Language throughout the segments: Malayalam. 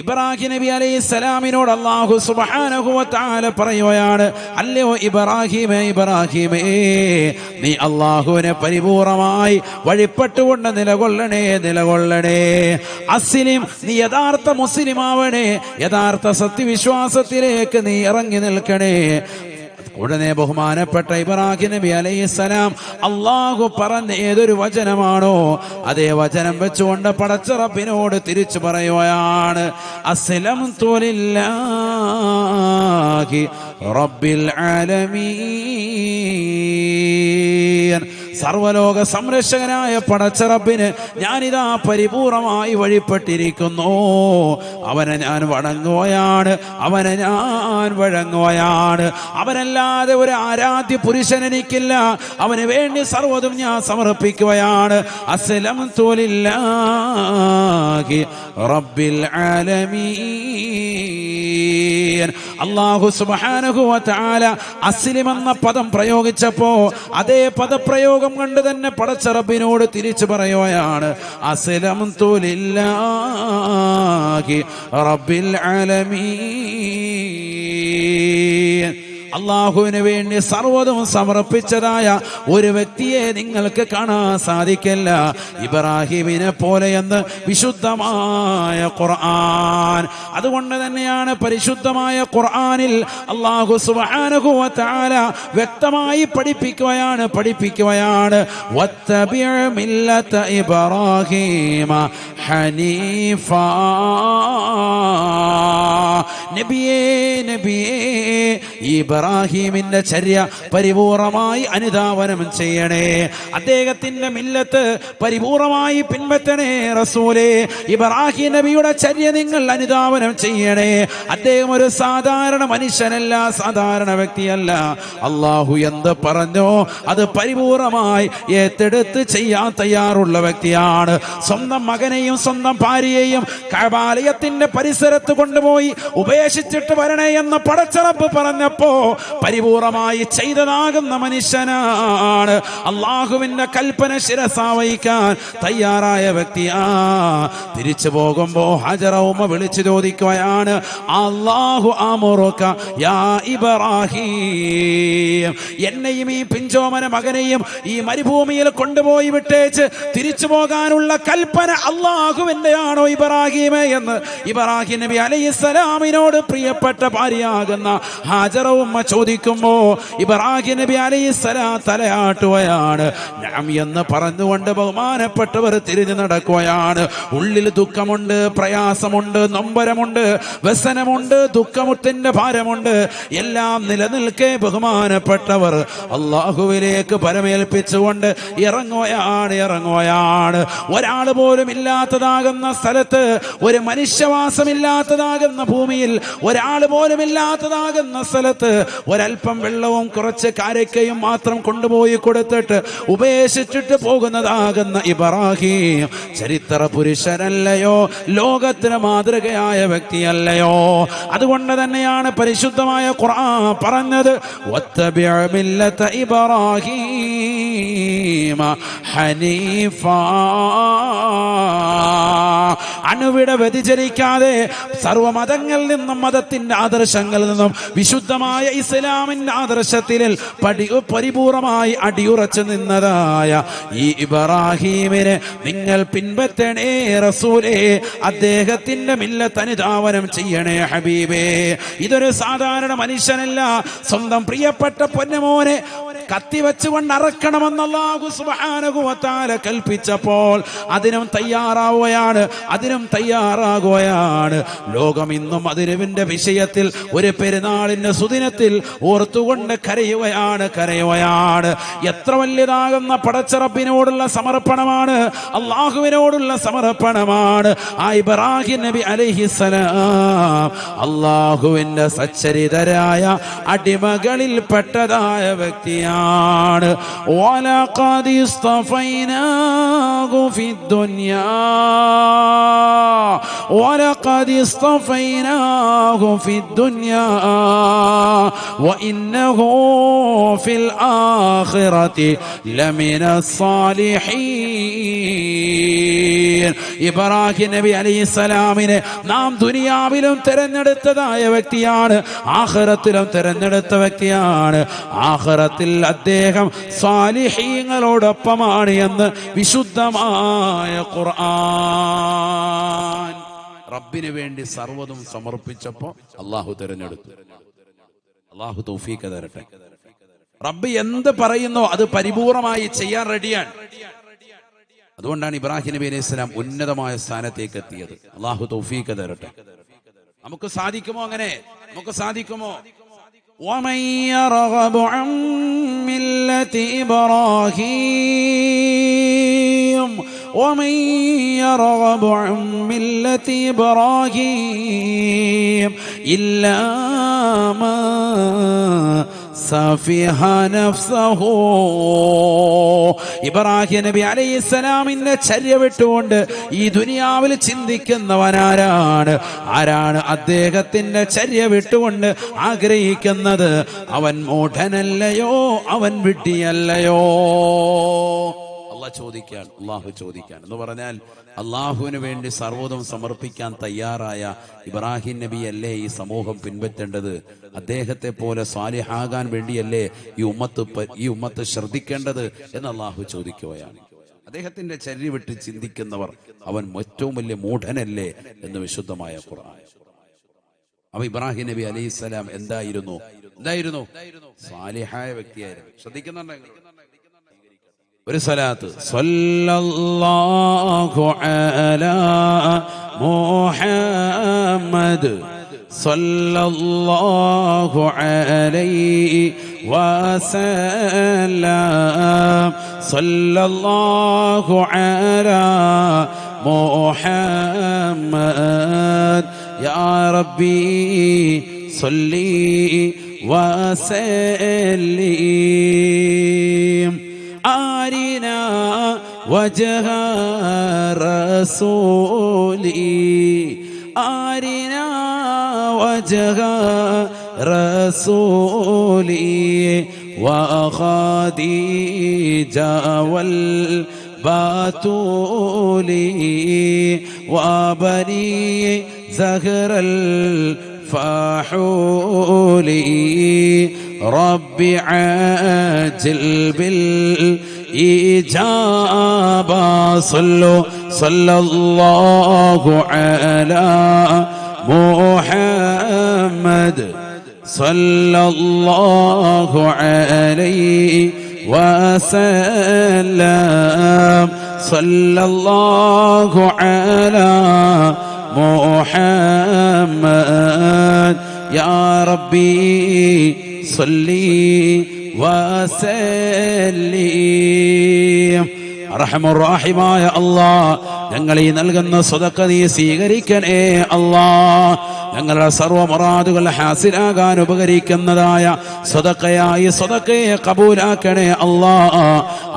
ഇബ്രാഹിം നബി അലൈഹിസ്സലാമിനോട് അല്ലാഹു സുബ്ഹാനഹു വ തആല പറയുകയാണ്, അല്ലയോ ഇബ്രാഹിമേ, ഇബ്രാഹിമേ, നീ അല്ലാഹുവിനെ പരിപൂർണമായി വഴിപ്പെട്ടുകൊണ്ട് നിലകൊള്ളണേ. അസ്ലിം, നീ യഥാർത്ഥ മുസ്ലിം ആവണേ, യഥാർത്ഥ സത്യവിശ്വാസത്തിലേക്ക് നീ ഇറങ്ങി നിൽക്കണേ. ഉടനെ ബഹുമാനപ്പെട്ട ഇബ്രാഹിം നബി അലൈഹിസ്സലാം അല്ലാഹു പറഞ്ഞ ഏതൊരു വചനമാണോ അതേ വചനം വെച്ചുകൊണ്ട് പടച്ച റബ്ബിനോട് തിരിച്ചു പറയുകയാണ്, അസ്ലംതു ലില്ലാഹി റബ്ബിൽ ആലമീൻ. സർവലോക സംരക്ഷകനായ പടച്ച റബ്ബിന് ഞാനിതാ പരിപൂർണമായി വഴിപ്പെട്ടിരിക്കുന്നു. അവനെ ഞാൻ വണങ്ങുകയാണ്, അവനല്ലാതെ ഒരു ആരാധ്യ പുരുഷൻ എനിക്കില്ല. അവന് വേണ്ടി സർവ്വതും ഞാൻ സമർപ്പിക്കുകയാണ്. അസ്ലംതു ലില്ലാഹി റബ്ബിൽ ആലമീൻ. അല്ലാഹു സുബ്ഹാനഹു വ തആല അസ്ലിം എന്ന പദം പ്രയോഗിച്ചപ്പോ അതേ പദപ്രയോഗം കൊണ്ട് തന്നെ പടച്ച റബ്ബിനോട് തിരിച്ചു പറയുകയാണ്, അസ്ലംതു ലില്ലാഹി റബ്ബിൽ ആലമീൻ. അള്ളാഹുവിന് വേണ്ടി സർവ്വതും സമർപ്പിച്ചതായ ഒരു വ്യക്തിയെ നിങ്ങൾക്ക് കാണാൻ സാധിക്കില്ല ഇബ്രാഹിമിനെ പോലെയെന്ന് വിശുദ്ധമായ ഖുർആൻ. അതുകൊണ്ട് തന്നെയാണ് പരിശുദ്ധമായ ഖുർആനിൽ അല്ലാഹു സുബ്ഹാനഹു വ തആല വ്യക്തമായി പഠിപ്പിക്കുകയാണ് വത്തബിഅ മില്ലത ഇബ്രാഹീമ ഹനീഫാ. നബിയേ ഇബ്രാഹിമിന്റെ ചര്യ പരിപൂർണമായി അനുധാവനം ചെയ്യണേ. അദ്ദേഹത്തിന്റെ മില്ലത്ത് പരിപൂർണമായി പിൻപറ്റണേ. റസൂലേ, ഇബ്രാഹിം നബിയുടെ ചര്യ നിങ്ങൾ അനുധാവനം ചെയ്യണേ. അദ്ദേഹം ഒരു സാധാരണ മനുഷ്യനല്ല, സാധാരണ വ്യക്തിയല്ല. അള്ളാഹു എന്ത് പറഞ്ഞോ അത് പരിപൂർണമായി ഏറ്റെടുത്ത് ചെയ്യാൻ തയ്യാറുള്ള വ്യക്തിയാണ്. സ്വന്തം മകനെയും സ്വന്തം ഭാര്യയെയും കഅബാലയത്തിന്റെ പരിസരത്ത് കൊണ്ടുപോയി ഉപേക്ഷിച്ചിട്ട് വരണേ എന്ന് പടച്ച റബ്ബ് പറഞ്ഞപ്പോ പരിപൂർണമായി ചെയ്തതാകുന്ന മനുഷ്യനാണ്. അള്ളാഹുവിന്റെ കൽപ്പന ശിരസാവഹിക്കാൻ തയ്യാറായ വ്യക്തിയാ. തിരിച്ചു പോകുമ്പോ ഹജറ ഉമ്മ വിളിച്ചു ചോദിക്കുകയാണ്, അല്ലാഹു അമുറുക യാ ഇബ്രാഹിം, എന്നെയും ഈ പിഞ്ചോമന മകനെയും ഈ മരുഭൂമിയിൽ കൊണ്ടുപോയി വിട്ടേച്ച് തിരിച്ചു പോകാനുള്ള കൽപ്പന അള്ളാഹുവിന്റെ ആണോ ഇബ്രാഹിമേ എന്ന് ഇബ്രാഹിം നബി അലൈഹിസ്സലാമിനോട് പ്രിയപ്പെട്ട ഭാര്യയാകുന്ന ഹജറ ഉമ്മ ചോദിക്കുമ്പോ ഇബ്രാഹിം നബി അലൈഹിസ്സലാം തലയാട്ടുകയാണ്. നഅം എന്ന് പറഞ്ഞുകൊണ്ട് ബഹുമാനപ്പെട്ടവർ തിരിഞ്ഞു നടക്കുകയാണ്. ഉള്ളിൽ ദുഃഖമുണ്ട്, പ്രയാസമുണ്ട്, നൊമ്പരമുണ്ട്, വ്യസനമുണ്ട്, ദുഃഖമുത്തിന്റെ ഭാരമുണ്ട്. എല്ലാം നിലനിൽക്കെ ബഹുമാനപ്പെട്ടവർ അള്ളാഹുവിലേക്ക് പരമേൽപ്പിച്ചുകൊണ്ട് ഇറങ്ങുകയാണ്. ഒരാൾ പോലും ഇല്ലാത്തതാകുന്ന സ്ഥലത്ത്, ഒരു മനുഷ്യവാസമില്ലാത്തതാകുന്ന ഭൂമിയിൽ, ഒരാൾ പോലും ഇല്ലാത്തതാകുന്ന സ്ഥലത്ത് ഒരൽപ്പം വെള്ളവും കുറച്ച് കാരക്കയും മാത്രം കൊണ്ടുപോയി കൊടുത്തിട്ട് ഉപേക്ഷിച്ചിട്ട് പോകുന്നതാകുന്ന ഇബ്രാഹിം ചരിത്ര പുരുഷനല്ലയോ? ലോകത്തിന് മാതൃകയായ വ്യക്തിയല്ലയോ? അതുകൊണ്ട് തന്നെയാണ് പരിശുദ്ധമായ ഖുർആൻ പറഞ്ഞത് വത്തബിഅ മില്ലത ഇബ്രാഹീമ ഹനീഫാ. അണുവിട വ്യതിചലിക്കാതെ സർവ്വമതങ്ങളിൽ നിന്നും മതത്തിന്റെ ആദർശങ്ങളിൽ നിന്നും വിശുദ്ധമായ ഇസ്ലാമിന്റെ ആദർശത്തിൽ പരിപൂർണമായി അടിയുറച്ചു നിന്നതായ ഈ ഇബ്രാഹിമിനെ നിങ്ങൾ പിൻപറ്റണേ റസൂലേ. അദ്ദേഹത്തിന്റെ മില്ലത്ത് അനുധാവനം ചെയ്യണേ ഹബീബേ. ഇതൊരു സാധാരണ മനുഷ്യനല്ല. സ്വന്തം പ്രിയപ്പെട്ട പൊന്നുമോനെ കത്തിവെച്ചുകൊണ്ട് അറക്കണമെന്ന് അല്ലാഹു സുബ്ഹാനഹു വ തആല കൽപ്പിച്ചപ്പോൾ അതിനും തയ്യാറാകുകയാണ്. ലോകം ഇന്നും അതിരുവിന്റെ വിഷയത്തിൽ ഒരു പെരുന്നാളിന്റെ സുദിനത്തിൽ ഓർത്തുകൊണ്ട് കരയുകയാണ്. എത്ര വലിയതാകുന്ന പടച്ച റബ്ബിനോടുള്ള സമർപ്പണമാണ്, അള്ളാഹുവിനോടുള്ള സമർപ്പണമാണ്. ആ ഇബ്രാഹിം നബി അലൈഹിസ്സലാം അള്ളാഹുവിന്റെ സച്ചരിതരായ അടിമകളിൽ പെട്ടതായ വ്യക്തിയാണ്. വലഖദ് ഇസ്തഫൈനാഹു ഫിദ്ദുനിയാ വഇന്നഹു ഫിൽ ആഖിറതി ലമിന സ്സാലിഹീൻ. ഇബ്രാഹിം നബി അലൈഹിസ്സലാമിനെ നാം ദുനിയാവിലും തെരഞ്ഞെടുത്തതായ വ്യക്തിയാണ്, ആഖിറത്തിലും തെരഞ്ഞെടുത്ത വ്യക്തിയാണ്. ആഖിറത്തിൽ അദ്ദേഹം സാലിഹീങ്ങളോടൊപ്പമാണ് എന്ന് വിശുദ്ധമായ ഖുർആൻ. റബ്ബിന് വേണ്ടി സർവ്വതും സമർപ്പിച്ചപ്പോ അള്ളാഹു തിരഞ്ഞെടുത്തു. അള്ളാഹു തൗഫീഖ് തരട്ടെ. റബ്ബ് എന്ത് പറയുന്നോ അത് പരിപൂർണമായി ചെയ്യാൻ റെഡിയാണ്. അതുകൊണ്ടാണ് ഇബ്രാഹിം നബി അലൈഹി സ്വലാം ഉന്നതമായ സ്ഥാനത്തേക്ക് എത്തിയത്. അള്ളാഹു തൗഫീഖ് തരട്ടെ. നമുക്ക് സാധിക്കുമോ? അങ്ങനെ നമുക്ക് സാധിക്കുമോ? ومن يرغب عن ملة إبراهيم ومن يرغب عن ملة إبراهيم إلا من സഫിഹ നഫ്സഹു. ഇബ്രാഹിം നബി അലൈഹിസ്സലാമിന്റെ ചര്യ വിട്ടുകൊണ്ട് ഈ ദുനിയാവിൽ ചിന്തിക്കുന്നവനാരാണ്? ആരാണ് അദ്ദേഹത്തിന്റെ ചര്യ വിട്ടുകൊണ്ട് ആഗ്രഹിക്കുന്നത്? അവൻ മൂഢനല്ലയോ? അവൻ വിഡ്ഢിയല്ലയോ? അള്ളാഹു ചോദിക്കാൻ എന്ന് പറഞ്ഞാൽ അള്ളാഹുവിന് വേണ്ടി സർവ്വതും സമർപ്പിക്കാൻ തയ്യാറായ ഇബ്രാഹിം നബി അല്ലേ ഈ സമൂഹം പിൻപറ്റേണ്ടത്? അദ്ദേഹത്തെ പോലെ സാലിഹാകാൻ വേണ്ടിയല്ലേ ഈ ഉമ്മത്ത് ശ്രദ്ധിക്കേണ്ടത് എന്ന് അള്ളാഹു ചോദിക്കുകയാണ്. അദ്ദേഹത്തിന്റെ ചര്യ വിട്ട് ചിന്തിക്കുന്നവർ അവൻ ഏറ്റവും വലിയ മൂഢനല്ലേ എന്ന് വിശുദ്ധമായ ഖുർആൻ. അപ്പൊ ഇബ്രാഹിം നബി അലൈഹിസ്സലാം എന്തായിരുന്നു? സാലിഹായ വ്യക്തിയായിരുന്നു. ശ്രദ്ധിക്കുന്നുണ്ടെങ്കിൽ ഒരു സലാത്ത് സല്ലല്ലാഹു അലാ മുഹമ്മദ് സല്ലല്ലാഹു അലൈഹി വസല്ലം സല്ലല്ലാഹു അലാ മുഹമ്മദ് യാ റബ്ബി സല്ലി വസല്ലിം ആരിനാ വജ്ഹ റസൂലി ആരിനാ വജ്ഹ റസൂലി വഖദീജ വൽ ബാതൂലി വബനി സഹറൽ فحولي ربي عاجل بالإجابة صلى الله على محمد صلى الله عليه وسلم صلى الله على محمد يا ربي صلي وسلم റഹ്മായ അല്ലാഹ് ഞങ്ങൾ ഈ നൽകുന്ന സദഖ നീ സ്വീകരിക്കണേ അല്ലാഹ്. ഞങ്ങളുടെ സർവ്വ മുറാദുകൾ ഹാസിലാകാൻ ഉപകരിക്കുന്നതായ സദഖയായി സദഖയെ കബൂലാക്കണേ അല്ലാഹ്.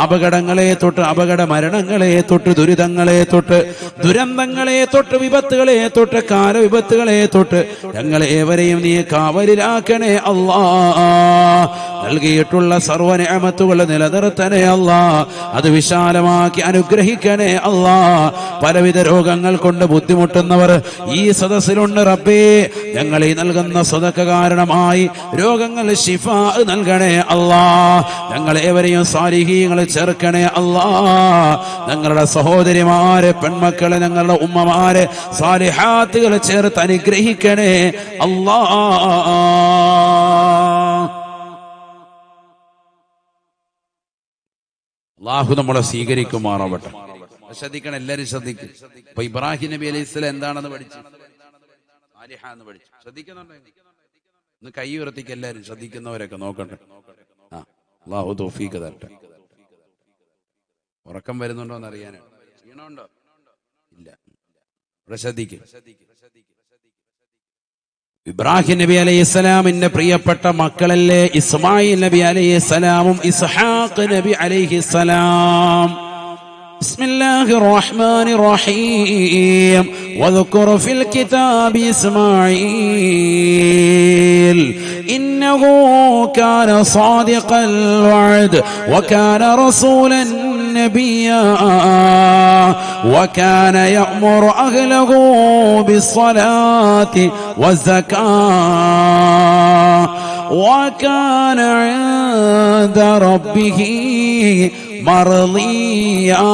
അപകടങ്ങളെ തൊട്ട് അപകട മരണങ്ങളെ തൊട്ട് ദുരിതങ്ങളെ തൊട്ട് ദുരന്തങ്ങളെ തൊട്ട് വിപത്തുകളെ തൊട്ട് കാലവിപത്തുകളെ തൊട്ട് ഞങ്ങളേവരെയും നീ കാവലിലാക്കണേ അല്ലാഹ്. നൽകിയിട്ടുള്ള സർവ്വ നിഅമത്തുകൾ നിലനിർത്തണേ അല്ലാഹ്. അത് വിശാലമാക്കി അനുഗ്രഹിക്കണേ അല്ലാഹ്. പലവിധ രോഗങ്ങൾ കൊണ്ട് ബുദ്ധിമുട്ടുന്നവർ ഈ സദസ്സിലുണ്ട് റബ്ബേ. ഞങ്ങൾ ഈ നൽകുന്ന സദഖ കാരണമായി രോഗങ്ങൾ ശിഫാ നൽകണേ അല്ലാഹ്. ഞങ്ങളേവരെയും സാലിഹീങ്ങൾ ചേർക്കണേ അല്ലാഹ്. ഞങ്ങളുടെ സഹോദരിമാരെ, പെൺമക്കളെ, ഞങ്ങളുടെ ഉമ്മമാരെ സാലിഹാത്തുകൾ ചേർത്ത് അനുഗ്രഹിക്കണേ അല്ലാഹ്. അല്ലാഹു നമ്മളെ സ്വീകരിക്കുമാറാവട്ടെ. ശ്രദ്ധിക്കണം, എല്ലാരും ശ്രദ്ധിക്കും. അപ്പൊ ഇബ്രാഹിം നബി അലൈഹി സ്വലാം എന്താണെന്ന് പഠിച്ചു? സാലിഹാന്ന് പഠിച്ചു. ശ്രദ്ധിക്കുന്നുണ്ടോ? ഒന്ന് കൈ ഉയർത്തിക്ക് എല്ലാരും, ശ്രദ്ധിക്കുന്നവരൊക്കെ നോക്കട്ടെ. അല്ലാഹു തൗഫീഖ് തരട്ടെ. ഉറക്കം വരുന്നുണ്ടോ എന്ന് അറിയാനാണ്. ക്ഷീണമുണ്ടോ? ഇല്ല. ഇവിടെ ശ്രദ്ധിക്കും. ഇബ്രാഹിം നബി അലൈഹിസ്സലാമിന്റെ പ്രിയപ്പെട്ട മക്കളല്ലേ ഇസ്മായിൽ നബി അലൈഹിസ്സലാമും ഇസ്ഹാഖ് നബി അലൈഹിസ്സലാം. بسم الله الرحمن الرحيم واذكر في الكتاب إسماعيل إنه كان صادق الوعد وكان رسولا نبيا وكان يأمر أهله بالصلاة والزكاة وكان عند ربه مرضيا.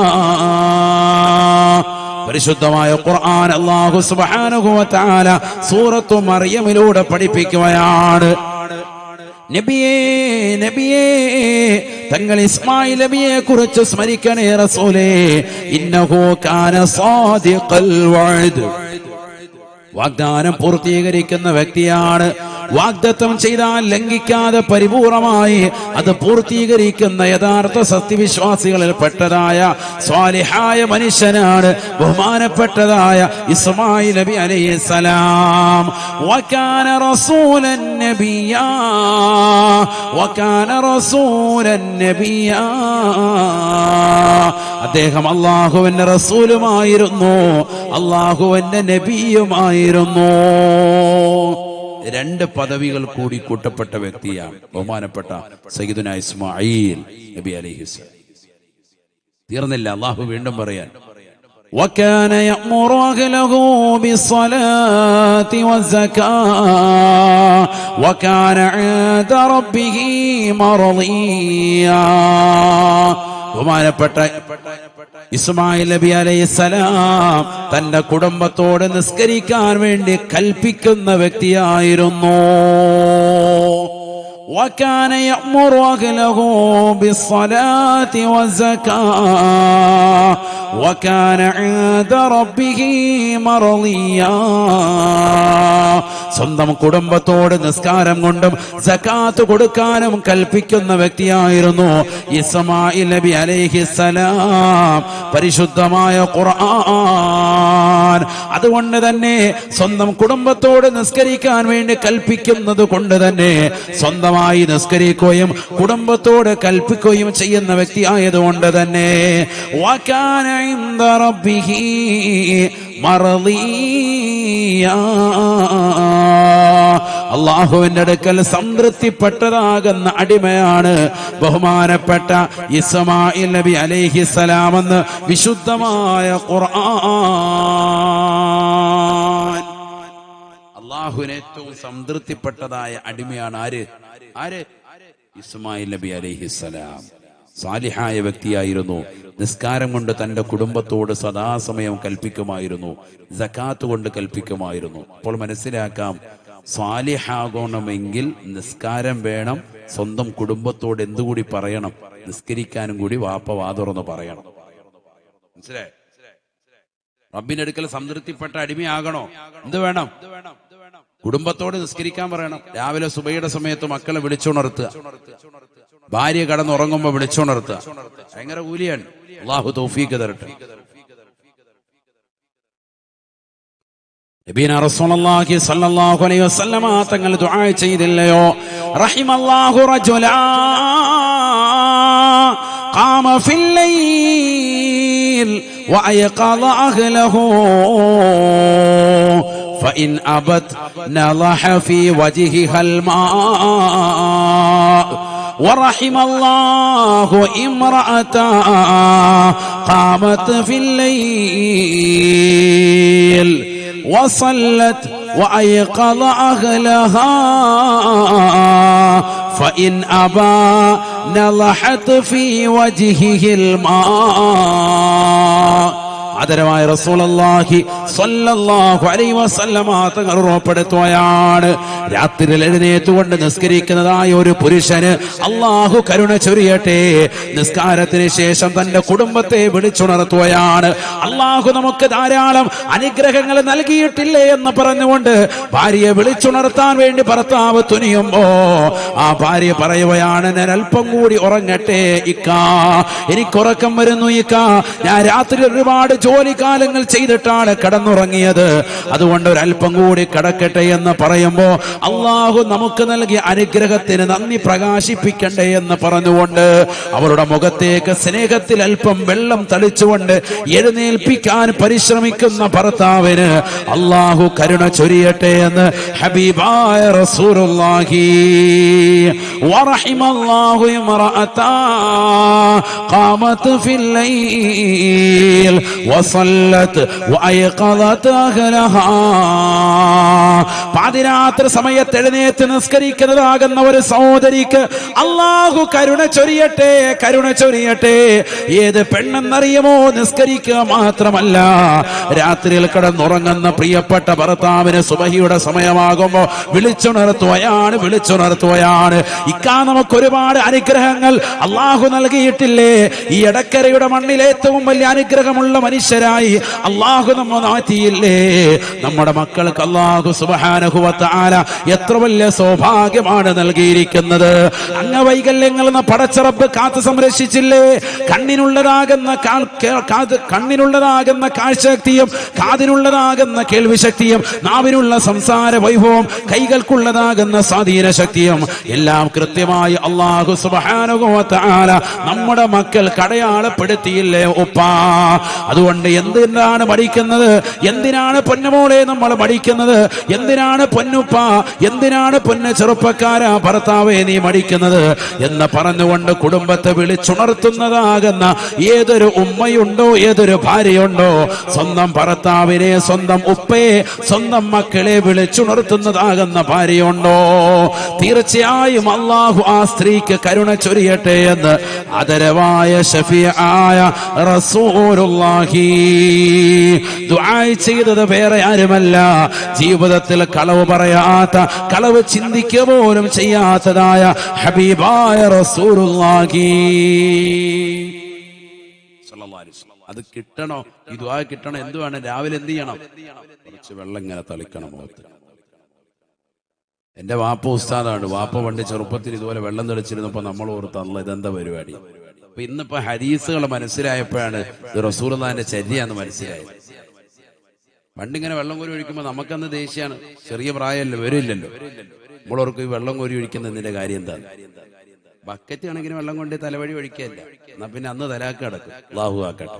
പരിശുദ്ധമായ ഖുർആൻ അല്ലാഹു സുബ്ഹാനഹു വ തആല സൂറത്തു മറിയമിലൂടെ പഠിപ്പിക്കുകയാണ്. നബിയേ നബിയേ തങ്ങൾ ഇസ്മായിൽ നബിയെ കുറിച്ച് സ്മരിക്കണേ റസൂലേ. ഇന്നഹു കാന സാദിഖൽ വഅദ്, വാഗ്ദാനം പൂർത്തീകരിക്കുന്ന വ്യക്തിയാണ്. വാഗ്ദത്തം ചെയ്താൽ ലംഘിക്കാതെ പരിപൂർണമായി അത് പൂർത്തീകരിക്കുന്ന യഥാർത്ഥ സത്യവിശ്വാസികളിൽ പെട്ടതായ സ്വാലിഹായ മനുഷ്യനാണ് ബഹുമാനപ്പെട്ടതായ ഇസ്മായിൽ നബി അലൈഹിസ്സലാം. വകാന റസൂലൻ നബിയാ വകാന റസൂലൻ നബിയാ. അദ്ദേഹം അല്ലാഹുവിന്റെ റസൂലുമായിരുന്നു, അല്ലാഹുവിന്റെ നബിയുമായിരുന്നു. രണ്ട് പദവികൾ കൂടി കൂട്ടപ്പെട്ട വ്യക്തിയാണ് ബഹുമാനപ്പെട്ട സയ്യിദുനാ ഇസ്മാഈൽ നബി അലൈഹിസ്സലാം. തീർന്നില്ല, അല്ലാഹു വീണ്ടും പറയാൻ وكان يأمر أهله بالصلاة والزكاة وكان عند ربه مرضيا. ബഹുമാനപ്പെട്ട ഇസ്മായിൽ നബി അലൈഹിസ്സലാം തന്റെ കുടുംബത്തോട് നിസ്കരിക്കാൻ വേണ്ടി കൽപ്പിക്കുന്ന വ്യക്തിയായിരുന്നു. وكان يأمر أهله بالصلاة والزكاة وكان عند ربه مرضيا. സ്വന്തം കുടുംബത്തോട് നിസ്കാരം കൊണ്ടും സകാത്ത് കൊടുക്കാനും കൽപ്പിക്കുന്ന വ്യക്തിയായിരുന്നു ഇസ്മായിൽ നബി അലൈഹിസ്സലാം. പരിശുദ്ധമായ ഖുർആൻ അതുകൊണ്ട് തന്നെ സ്വന്തം കുടുംബത്തോട് നിസ്കരിക്കാൻ വേണ്ടി കൽപ്പിക്കുന്നത് കൊണ്ട് തന്നെ സ്വന്തമായി നിസ്കരിക്കുകയും കുടുംബത്തോട് കൽപ്പിക്കുകയും ചെയ്യുന്ന വ്യക്തി ആയതുകൊണ്ട് തന്നെ വകാന ഇൻദ റബ്ബിഹി മർദിയ, അല്ലാഹുവിന്റെ അടുക്കൽ സംതൃപ്തിപ്പെട്ടതാകുന്ന അടിമയാണ് ബഹുമാനപ്പെട്ട ഇസ്മായിൽ നബി അലൈഹിസ്സലാം എന്ന് വിശുദ്ധമായ ഖുർആൻ. അല്ലാഹുവിന് ഏറ്റവും സംതൃപ്തിപ്പെട്ടതായ അടിമയാണ് ആര്? ഇസ്മായിൽ നബി അലൈഹിസ്സലാം. സാലിഹായ വ്യക്തിയായിരുന്നു. നിസ്കാരം കൊണ്ട് തന്റെ കുടുംബത്തോട് സദാസമയം കൽപ്പിക്കുമായിരുന്നു, സകാത്ത് കൊണ്ട് കൽപ്പിക്കുമായിരുന്നു. അപ്പോൾ മനസ്സിലാക്കാം, സാലിഹാകണമെങ്കിൽ നിസ്കാരം വേണം. സ്വന്തം കുടുംബത്തോട് എന്തുകൂടി പറയണം? നിസ്കരിക്കാനും കൂടി വാപ്പ വാതുറന്ന് പറയണം. മനസ്സിലായി? റബ്ബിന്റെ അടുക്കൽ സംതൃപ്തിപ്പെട്ട അടിമയാകണോ? എന്ത് വേണം? കുടുംബത്തോട് നിസ്കരിക്കാൻ പറയണം. രാവിലെ സുബഹിയുടെ സമയത്ത് മക്കളെ വിളിച്ചുണർത്തുക, ഭാര്യ കടന്നുറങ്ങുമ്പോ വിളിച്ചുണർത്തുക. ഭയങ്കര കൂലിയാണ്. അല്ലാഹു തൗഫീഖ് തരട്ടെ. നബീന റസൂലുള്ളാഹി സ്വല്ലല്ലാഹു അലൈഹി വസല്ലമ തങ്ങൾ ദുആ ചെയ്തില്ലയോ? റഹിമല്ലാഹു റജുലാ ഖാമ ഫിൽ ലൈൽ വഅയഖള അഹ്ലഹു فإن أبت نضح في وجهها الماء ورحم الله امرأة قامت في الليل وصلت وأيقظ أهلها فإن أبى نضحت في وجهه الماء. ആദരവായ റസൂലുള്ളാഹി സ്വല്ലല്ലാഹു അലൈഹി വസല്ലമ തങ്ങൾ ഉറപ്പെടുത്തുകയാണ്, രാത്രിയിൽ എഴുന്നേറ്റുകൊണ്ട് നിസ്കരിക്കുന്നതായ ഒരു പുരുഷന് അല്ലാഹു കരുണ ചൊരിയട്ടെ. നിസ്കാരത്തിന് ശേഷം തന്റെ കുടുംബത്തെ വിളിച്ചുണർത്തുകയാണ്. അല്ലാഹു നമുക്ക് ധാരാളം അനുഗ്രഹങ്ങൾ നൽകിയിട്ടില്ലേ എന്ന് പറഞ്ഞുകൊണ്ട് ഭാര്യയെ വിളിച്ചുണർത്താൻ വേണ്ടി ഭർത്താവ് തുനിയുമ്പോ ആ ഭാര്യ പറയുകയാണ്, ഞാൻ അല്പം കൂടി ഉറങ്ങട്ടെ ഇക്കാ, എനിക്കുറക്കം വരുന്നു ഇക്കാ, ഞാൻ രാത്രി ഒരുപാട് ജോലിക്കാലങ്ങൾ ചെയ്തിട്ടാണ് കടന്നുറങ്ങിയത്. അതുകൊണ്ട് ഒരല്പം കൂടി കടക്കട്ടെ എന്ന് പറയുമ്പോ അള്ളാഹു നമുക്ക് നൽകിയ അനുഗ്രഹത്തിന് നന്ദി പ്രകാശിപ്പിക്കണ്ടേ എന്ന് പറഞ്ഞുകൊണ്ട് അവരുടെ മുഖത്തേക്ക് സ്നേഹത്തിൽ അല്പം വെള്ളം തളിച്ചുകൊണ്ട് എഴുന്നേൽപ്പിക്കാൻ പരിശ്രമിക്കുന്ന ഭർത്താവിന് അള്ളാഹു കരുണ ചൊരിയട്ടെ എന്ന് ഹബീബായ റസൂലുള്ളാഹി വറഹിമല്ലാഹു ഇംറഅതാ ഖാമത് ഫിൽ ലൈൽ വസല്ലത് വഅയഖദത് അഹ്ലഹാ. പാതിരാത്രി സമയത്ത് എഴുന്നേറ്റ് നിസ്കരിക്കുന്നതാകുന്ന ഒരു സഹോദരിക്ക് അള്ളാഹു കരുണ ചൊരിയട്ടെ, കരുണ ചൊരിയട്ടെ. ഏത് പെണ്ണെന്നറിയുമോ? നിസ്കരിക്കുക മാത്രമല്ല, രാത്രിയിൽ കിടന്നുറങ്ങുന്ന പ്രിയപ്പെട്ട ഭർത്താവിന് സുബഹിയുടെ സമയമാകുമ്പോ വിളിച്ചുണർത്തുകയാണ്, വിളിച്ചുണർത്തുകയാണ്. ഇക്കാ നമുക്ക് ഒരുപാട് അനുഗ്രഹങ്ങൾ അള്ളാഹു നൽകിയിട്ടില്ലേ? ഈ എടക്കരയുടെ മണ്ണിൽ ഏറ്റവും വലിയ അനുഗ്രഹമുള്ള മനുഷ്യരായി അള്ളാഹു നമ്മെ മാറ്റിയില്ലേ? നമ്മുടെ മക്കൾക്ക് അള്ളാഹു സുബ്ഹാനഹു വ തആല എത്ര വലിയ സൗഭാഗ്യമാണ് നൽകിയിരിക്കുന്നത്. അംഗവൈകല്യങ്ങൾ എന്ന പടച്ച റബ്ബ് കാത്തു സംരക്ഷിച്ചില്ലേ? കണ്ണിനുള്ളതാകുന്ന കാഴ്ചശക്തിയും കാതിനുള്ളതാകുന്ന കേൾവി ശക്തിയും നാവിനുള്ള സംസാര വൈഭവം കൈകൾക്കുള്ളതാകുന്ന സ്വാധീന ശക്തിയും എല്ലാം കൃത്യമായി അല്ലാഹു സുബ്ഹാനഹു വ തആല നമ്മുടെ മക്കൾ അടയാളപ്പെടുത്തിയില്ലേ ഉപ്പാ? അതുകൊണ്ട് എന്തിനാണ് പഠിക്കുന്നത്? എന്തിനാണ് പൊന്നുമോളെ നമ്മൾ പഠിക്കുന്നത്? എന്തിനാണ് പൊന്നുപ്പ, എന്തിനാണ് പൊന്നു ചെറുപ്പക്കാരാ ഭർത്താവേ നീ മടിക്കുന്നത് എന്ന് പറഞ്ഞുകൊണ്ട് കുടുംബത്തെ വിളിച്ചുണർത്തുന്നതാകുന്ന ഏതൊരു ഉമ്മയുണ്ടോ, ഏതൊരു ഭാര്യയുണ്ടോ, സ്വന്തം ഭർത്താവിനെ, സ്വന്തം ഉപ്പയെ, സ്വന്തം മക്കളെ വിളിച്ചുണർത്തുന്നതാകുന്ന ഭാര്യയുണ്ടോ? തീർച്ചയായും അള്ളാഹു ആ സ്ത്രീക്ക് കരുണ ചൊരിയട്ടെ എന്ന് ആദരവായ ശഫീആയ റസൂലുള്ളാഹി ദുആ ചെയ്തത് വേറെ ആരുമല്ല, ജീവിതത്തിൽ കളവ് പറയാത്ത, കളവ് ചിന്തിക്കുക പോലും ചെയ്യാത്തതായ ഹബീബായ റസൂലുള്ളാഹി. അത് കിട്ടണോ? ഈ ദുആ കിട്ടണോ? എന്തുവാണ്? രാവിലെ എന്ത് ചെയ്യണം? കുറച്ച് വെള്ളം ഇങ്ങനെ തളിക്കണം മുഖത്ത്. എന്റെ വാപ്പ ഉസ്താദാണ്. വാപ്പ പണ്ട് ചെറുപ്പത്തിൽ ഇതുപോലെ വെള്ളം തെളിച്ചിരുന്നപ്പോ നമ്മൾ ഓർത്തല്ല ഇതെന്താ പരിപാടി. അപ്പൊ ഇന്നിപ്പോ ഹദീസുകൾ മനസ്സിലായപ്പോഴാണ് ഇത് റസൂലുള്ളാഹിന്റെ ചര്യയാന്ന് മനസ്സിലായത്. പണ്ടിങ്ങനെ വെള്ളം കോരി ഒഴിക്കുമ്പോ നമുക്കന്ന് ദേഷ്യാണ്. ചെറിയ പ്രായമല്ലോ, വരില്ലല്ലോ. നമ്മളോർക്ക് ഈ വെള്ളം കോരി ഒഴിക്കുന്നതിന്റെ കാര്യം എന്താണ്? ബക്കറ്റ് കണക്കിന് വെള്ളം കൊണ്ട് തലവഴി ഒഴിക്കല്ല. എന്നാ പിന്നെ അന്ന് തലാക്ക് കിടക്കും. അല്ലാഹു ആക്കട്ടെ.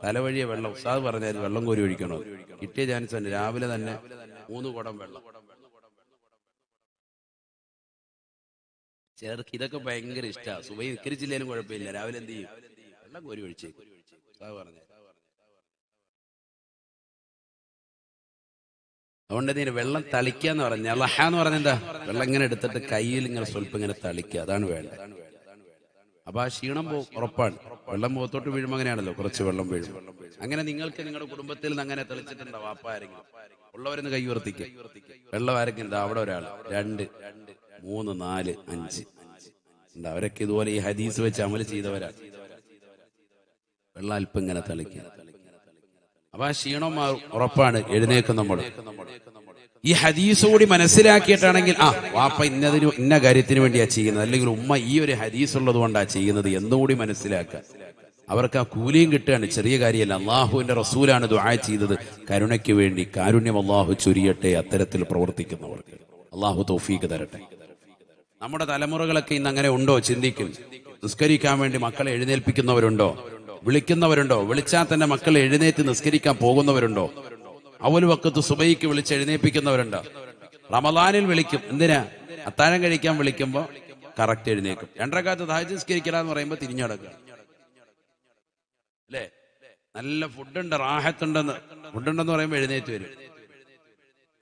തലവഴിയെ വെള്ളം ഉസ്താദ് പറഞ്ഞായിരുന്നു വെള്ളം കോരി ഒഴിക്കണോ? കിട്ടിയ ചാൻസ് തന്നെ. രാവിലെ തന്നെ 3 കുടം വെള്ളം. ചേർക്ക് ഇതൊക്കെ ഭയങ്കര ഇഷ്ടമാണ്. സുബഹി നിസ്കരിച്ചില്ലേലും കുഴപ്പമില്ല, രാവിലെ എന്ത് ചെയ്യും? വെള്ളം കോരി ഒഴിച്ചേക്കും. ഉസ്താദ് പറഞ്ഞു. അതുകൊണ്ട് ഇതിന് വെള്ളം തളിക്കാന്ന് പറഞ്ഞ ലഹ എന്ന് പറഞ്ഞ എന്താ? വെള്ളം ഇങ്ങനെ എടുത്തിട്ട് കയ്യിൽ ഇങ്ങനെ സ്വല്പം ഇങ്ങനെ തളിക്കുക, അതാണ് വേണ്ടത്. അപ്പൊ ആ ക്ഷീണം ഉറപ്പാണ്. വെള്ളം മുഖത്തോട്ട് വീഴുമ്പോൾ അങ്ങനെയാണല്ലോ, കുറച്ച് വെള്ളം വീഴും. അങ്ങനെ നിങ്ങൾക്ക് നിങ്ങളുടെ കുടുംബത്തിൽ നിന്ന് അങ്ങനെ തെളിച്ചിട്ടുണ്ടോ? വാപ്പ ആരെങ്കിലും ഉള്ളവരെന്ന് കൈ ഉയർത്തിക്കുക. വെള്ളം ആരെങ്കിലും എന്താ? അവിടെ ഒരാൾ, 2, 3, 4, 5 ഉണ്ട്. അവരൊക്കെ ഇതുപോലെ ഈ ഹദീസ് വെച്ച് അമൽ ചെയ്തവരാണ്. വെള്ളം അല്പം ഇങ്ങനെ തളിക്കുക. അപ്പൊ ആ ക്ഷീണം ഉറപ്പാണ്. എഴുന്നേക്കും നമ്മൾ. ഈ ഹദീസ് കൂടി മനസ്സിലാക്കിയിട്ടാണെങ്കിൽ വാപ്പ ഇന്ന കാര്യത്തിന് വേണ്ടിയാ ചെയ്യുന്നത്, അല്ലെങ്കിൽ ഉമ്മ ഈ ഒരു ഹദീസ് ഉള്ളത് കൊണ്ടാ ചെയ്യുന്നത് എന്നുകൂടി മനസ്സിലാക്കുക. അവർക്ക് ആ കൂലിയും കിട്ടുകയാണ്. ചെറിയ കാര്യമല്ല. അള്ളാഹുവിന്റെ റസൂലാണ് ദുആ ചെയ്തത് കരുണയ്ക്ക് വേണ്ടി. കാരുണ്യം അള്ളാഹു ചൊരിയട്ടെ അത്തരത്തിൽ പ്രവർത്തിക്കുന്നവർക്ക്. അള്ളാഹു തൗഫീഖ് തരട്ടെ. നമ്മുടെ തലമുറകളൊക്കെ ഇന്ന് അങ്ങനെ ഉണ്ടോ? ചിന്തിക്കും. നിസ്കരിക്കാൻ വേണ്ടി മക്കളെ എഴുന്നേൽപ്പിക്കുന്നവരുണ്ടോ? വിളിക്കുന്നവരുണ്ടോ? വിളിച്ചാൽ തന്നെ മക്കളെ എഴുന്നേറ്റ് നിസ്കരിക്കാൻ പോകുന്നവരുണ്ടോ? അവൽ വക്കത്ത് സുബഹിക്ക് വിളിച്ച് എഴുന്നേൽപ്പിക്കുന്നവരുണ്ടോ? റമദാനിൽ വിളിക്കും. എന്തിനാ? അത്താഴം കഴിക്കാൻ വിളിക്കുമ്പോ കറക്റ്റ് എഴുന്നേക്കും. 2 റക്അത്ത് തഹജ്ജുദ് നിസ്കരിക്കലാന്ന് പറയുമ്പോ തിരിഞ്ഞടക്കുക. അല്ലേ? നല്ല ഫുഡുണ്ട്, ഫുഡുണ്ടെന്ന് പറയുമ്പോ എഴുന്നേറ്റ് വരും.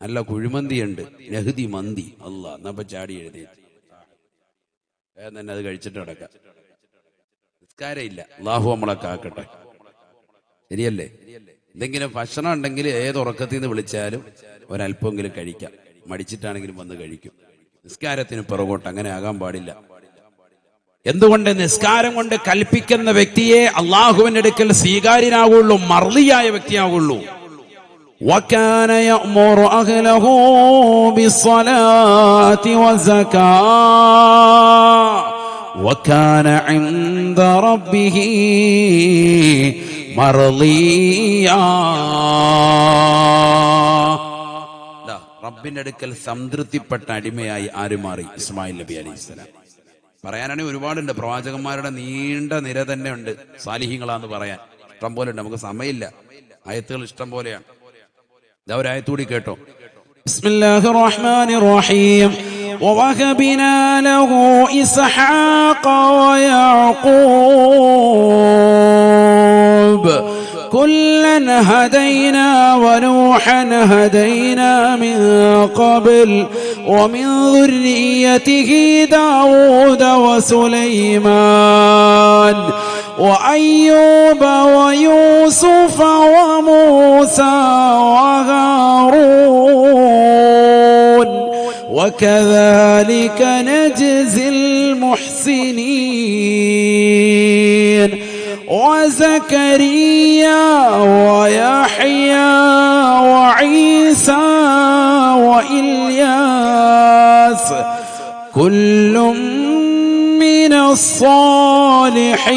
നല്ല കുഴിമന്തി ഉണ്ട്, നെഹ്ദി മന്തി, അല്ലാ എന്നപ്പോ ചാടി എഴുന്നേറ്റ് തന്നെ അത് കഴിച്ചിട്ട് നടക്കാം. നിസ്കാരമില്ല. അല്ലാഹു നമ്മളെ കാക്കട്ടെ. ശരിയല്ലേ? എന്തെങ്കിലും ഭക്ഷണം ഉണ്ടെങ്കിൽ ഏത് ഉറക്കത്തിൽ നിന്ന് വിളിച്ചാലും ഒരല്പമെങ്കിലും കഴിക്കാം. മടിച്ചിട്ടാണെങ്കിലും വന്ന് കഴിക്കും. നിസ്കാരത്തിന് പിറകോട്ട് അങ്ങനെ ആകാൻ പാടില്ല. എന്തുകൊണ്ട്? നിസ്കാരം കൊണ്ട് കൽപ്പിക്കുന്ന വ്യക്തിയെ അള്ളാഹുവിന്റെ അടുക്കൽ സ്വീകാര്യനാകുള്ളൂ, മർളിയായ വ്യക്തിയാകുള്ളൂ. وَكَانَ يَأْمُرُ أَهْلَهُ بِالصَّلَاةِ وَالزَّكَاةِ وَكَانَ عِندَ رَبِّهِ മർളിയാ. റബ്ബിന്റെ അടുക്കൽ സംതൃപ്തിപ്പെട്ട അടിമയായി ആര് മാറി? ഇസ്മായിൽ നബി അലൈഹിസ്സലാം. പറയാനാണെങ്കിൽ ഒരുപാടുണ്ട്, പ്രവാചകന്മാരുടെ നീണ്ട നിര തന്നെ ഉണ്ട്. സാലിഹീങ്ങളാന്ന് പറയാൻ ഇഷ്ടം പോലെ ഉണ്ട്, നമുക്ക് സമയമില്ല, ആയത്തുകൾ ഇഷ്ടം പോലെയാണ്. ഇതാ ഒരു ആയത്തുകൂടി കേട്ടോ. ബിസ്മില്ലാഹിർ റഹ്മാനിർ റഹീം. ووهبنا له إسحاق ويعقوب كلا هدينا ونوحا هدينا من قبل ومن ذريته داود وسليمان وأيوب ويوسف وموسى وهارون وكذلك نجزي المحسنين وزكريا ويحيى وعيسى وإلياس كل من الصالحين.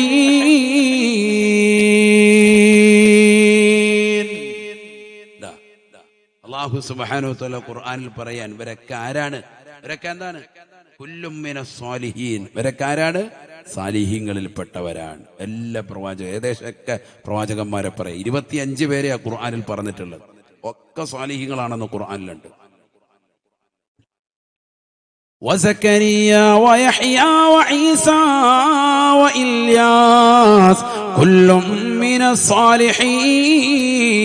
അല്ലാഹു സുബ്ഹാനഹു വ തആല ഖുർആനിൽ പറയാൻ ഇവരൊക്കെ ആരാണ്? ഇവരൊക്കെ എന്താണ്? കുല്ലും മിനസ് സ്വാലിഹീൻ. ഇവരൊക്കെ ആരാണ്? സാലിഹീങ്ങളിൽപ്പെട്ടവരാണ്. എല്ലാ പ്രവാചക ഏകദേശമൊക്കെ പ്രവാചകന്മാരെ പറയാം. 25 പേരെ ആ ഖുർആനിൽ പറഞ്ഞിട്ടുള്ളത്. ഒക്കെ സ്വാലിഹീങ്ങളാണെന്ന് ഖുർആനിലുണ്ട്. وزكريا ويحيى وعيسى وإلياس كل من الصالحين.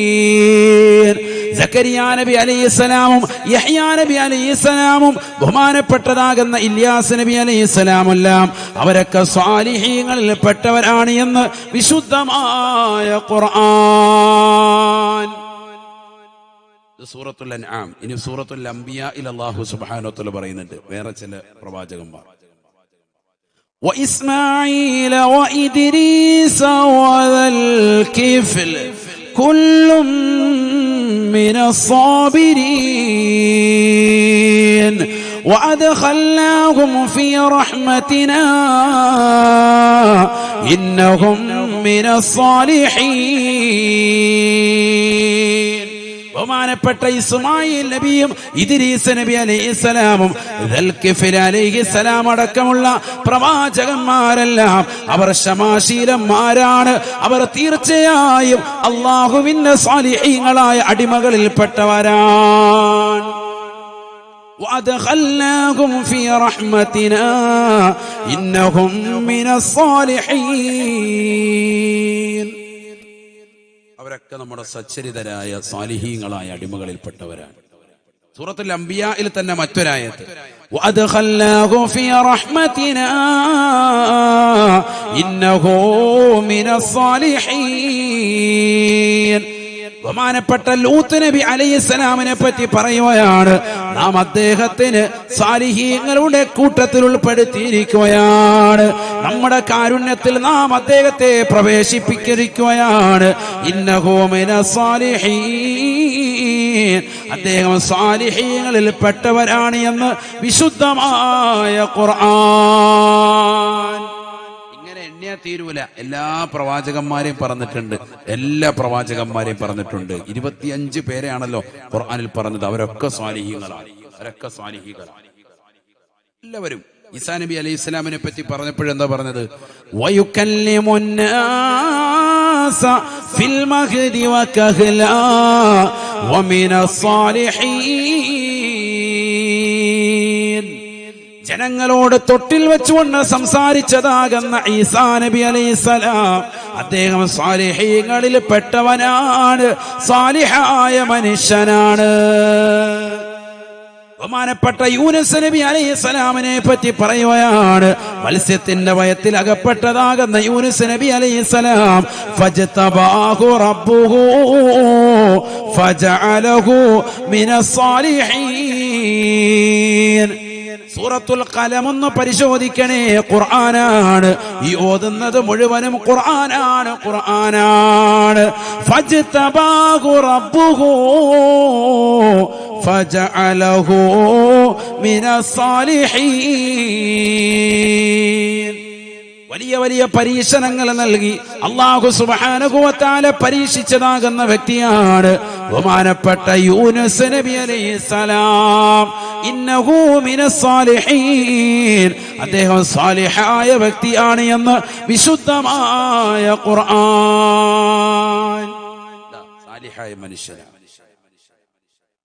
സക്കരിയ നബി അലൈഹിസ്സലാമും യഹ്യാ നബി അലൈഹിസ്സലാമും ബഹുമാനപ്പെട്ടതാകുന്ന ഇല്യാസ് നബി അലൈഹിസ്സലാമെല്ലാം അവരൊക്കെ സ്വാലിഹീങ്ങളിൽ പെട്ടവരാണ് എന്ന് വിശുദ്ധമായ ഖുർആൻ. സൂറത്തുൽ അൻആം. ഇനി സൂറത്തുൽ അംബിയായിൽ അല്ലാഹു സുബ്ഹാനഹു വ തആല പറയുന്നുണ്ട് വേറെ ചില പ്രവാചകന്മാർ. وإسماعيل وإدريس وذا الكفل كل من الصابرين وأدخلناهم في رحمتنا إنهم من الصالحين. ബഹുമാനപ്പെട്ട ഇസ്മായിൽ നബിയും ഇദ്രീസ് നബി അലൈഹിസ്സലാമും ദൽകിഫിൽ അലൈഹിസ്സലാം അടക്കമുള്ള പ്രവാചകന്മാരെല്ലാം അവർ ശമാശീലന്മാരാണ്. അവർ തീർച്ചയായും അല്ലാഹുവിന്റെ സ്വാലിഹീങ്ങളായ അടിമകളിൽപ്പെട്ടവരാണ്. وأدخلناهم في رحمتنا إنهم من الصالحين. അവരൊക്കെ നമ്മുടെ സച്ചരിതരായ സാലിഹീങ്ങളായ അടിമകളിൽപ്പെട്ടവരാണ്. സൂറത്തുൽ അംബിയായിൽ തന്നെ മറ്റൊരായത്ത് വഅദ്ഖൽനാഹു ഫീ റഹ്മതിനാ ഇന്നഹു മിനസ് സാലിഹീൻ. ബഹുമാനപ്പെട്ട ലൂത്ത് നബി അലൈഹിസ്സലാമിനെ പറ്റി പറയുകയാണ്, നാം അദ്ദേഹത്തിന് സാലിഹീങ്ങളുടെ കൂട്ടത്തിൽ ഉൾപ്പെടുത്തിയിരിക്കുകയാണ്. നമ്മുടെ കാരുണ്യത്തിൽ നാം അദ്ദേഹത്തെ പ്രവേശിപ്പിച്ചിരിക്കുകയാണ്. ഇന്നഹു മിനസ് സാലിഹീൻ. അദ്ദേഹം സാലിഹീങ്ങളിൽ പെട്ടവരാണ് എന്ന് വിശുദ്ധമായ ഖുർആൻ. തീരൂല. എല്ലാ പ്രവാചകന്മാരെയും പറഞ്ഞിട്ടുണ്ട്, എല്ലാ പ്രവാചകന്മാരെയും പറഞ്ഞിട്ടുണ്ട്. 25 പേരെയാണല്ലോ ഖുർആനിൽ പറഞ്ഞത്. അവരൊക്കെ സ്വാലിഹീങ്ങളാണ്, അവരൊക്കെ സ്വാലിഹീങ്ങളാണ് എല്ലാവരും. ഈസാ നബി അലൈഹി സ്വലാമിനെ പറ്റി പറഞ്ഞപ്പോഴെന്താ പറഞ്ഞത്? വയുകല്ലിമുന്നാസ ഫിൽ മഹ്ദി വകഹ്ലാ വമിനസ് സാലിഹീൻ. ജനങ്ങളോട് തൊട്ടിൽ വെച്ചുകൊണ്ട് സംസാരിച്ചതാകുന്ന ഈസാ നബി അലൈഹിസ്സലാം അദ്ദേഹം സാലിഹീങ്ങളിൽ പെട്ടവനാണ്, സാലിഹായ മനുഷ്യനാണ്. ബഹുമാനപ്പെട്ട യൂനുസ് നബി അലൈഹിസ്സലാമിനെ പറ്റി പറയുകയാണ്, മത്സ്യത്തിന്റെ വയത്തിൽ അകപ്പെട്ടതാകുന്ന യൂനുസ് നബി അലൈഹിസ്സലാം ഫജ്തബാഹു റബ്ബുഹു ഫജഅലഹു മിനസ് സാലിഹീൻ. സൂറത്തുൽ ഖലം ഒന്ന് പരിശോധിക്കണേ, ഖുർആനാണ് ഈ ഓതുന്നത് മുഴുവനും, ഖുർആനാണ്, ഖുർആനാണ്. ഫജ്തബാഹു റബ്ബുഹു ഫജഅലഹു മിനസ് സാലിഹീൻ. വലിയ വലിയ പരീക്ഷണങ്ങൾ നൽകി അല്ലാഹു സുബ്ഹാനഹു വ തആല പരീക്ഷിച്ചതാകുന്ന വ്യക്തിയാണ് ബഹുമാനപ്പെട്ട യൂനുസ് നബി അലൈഹിസ്സലാം. ഇന്നഹു മിനസ് സാലിഹീൻ, അദ്ദേഹം സാലിഹായ വ്യക്തിയാണ് എന്ന് വിശുദ്ധമായ ഖുർആൻ. സാലിഹായ മനുഷ്യനാണ്.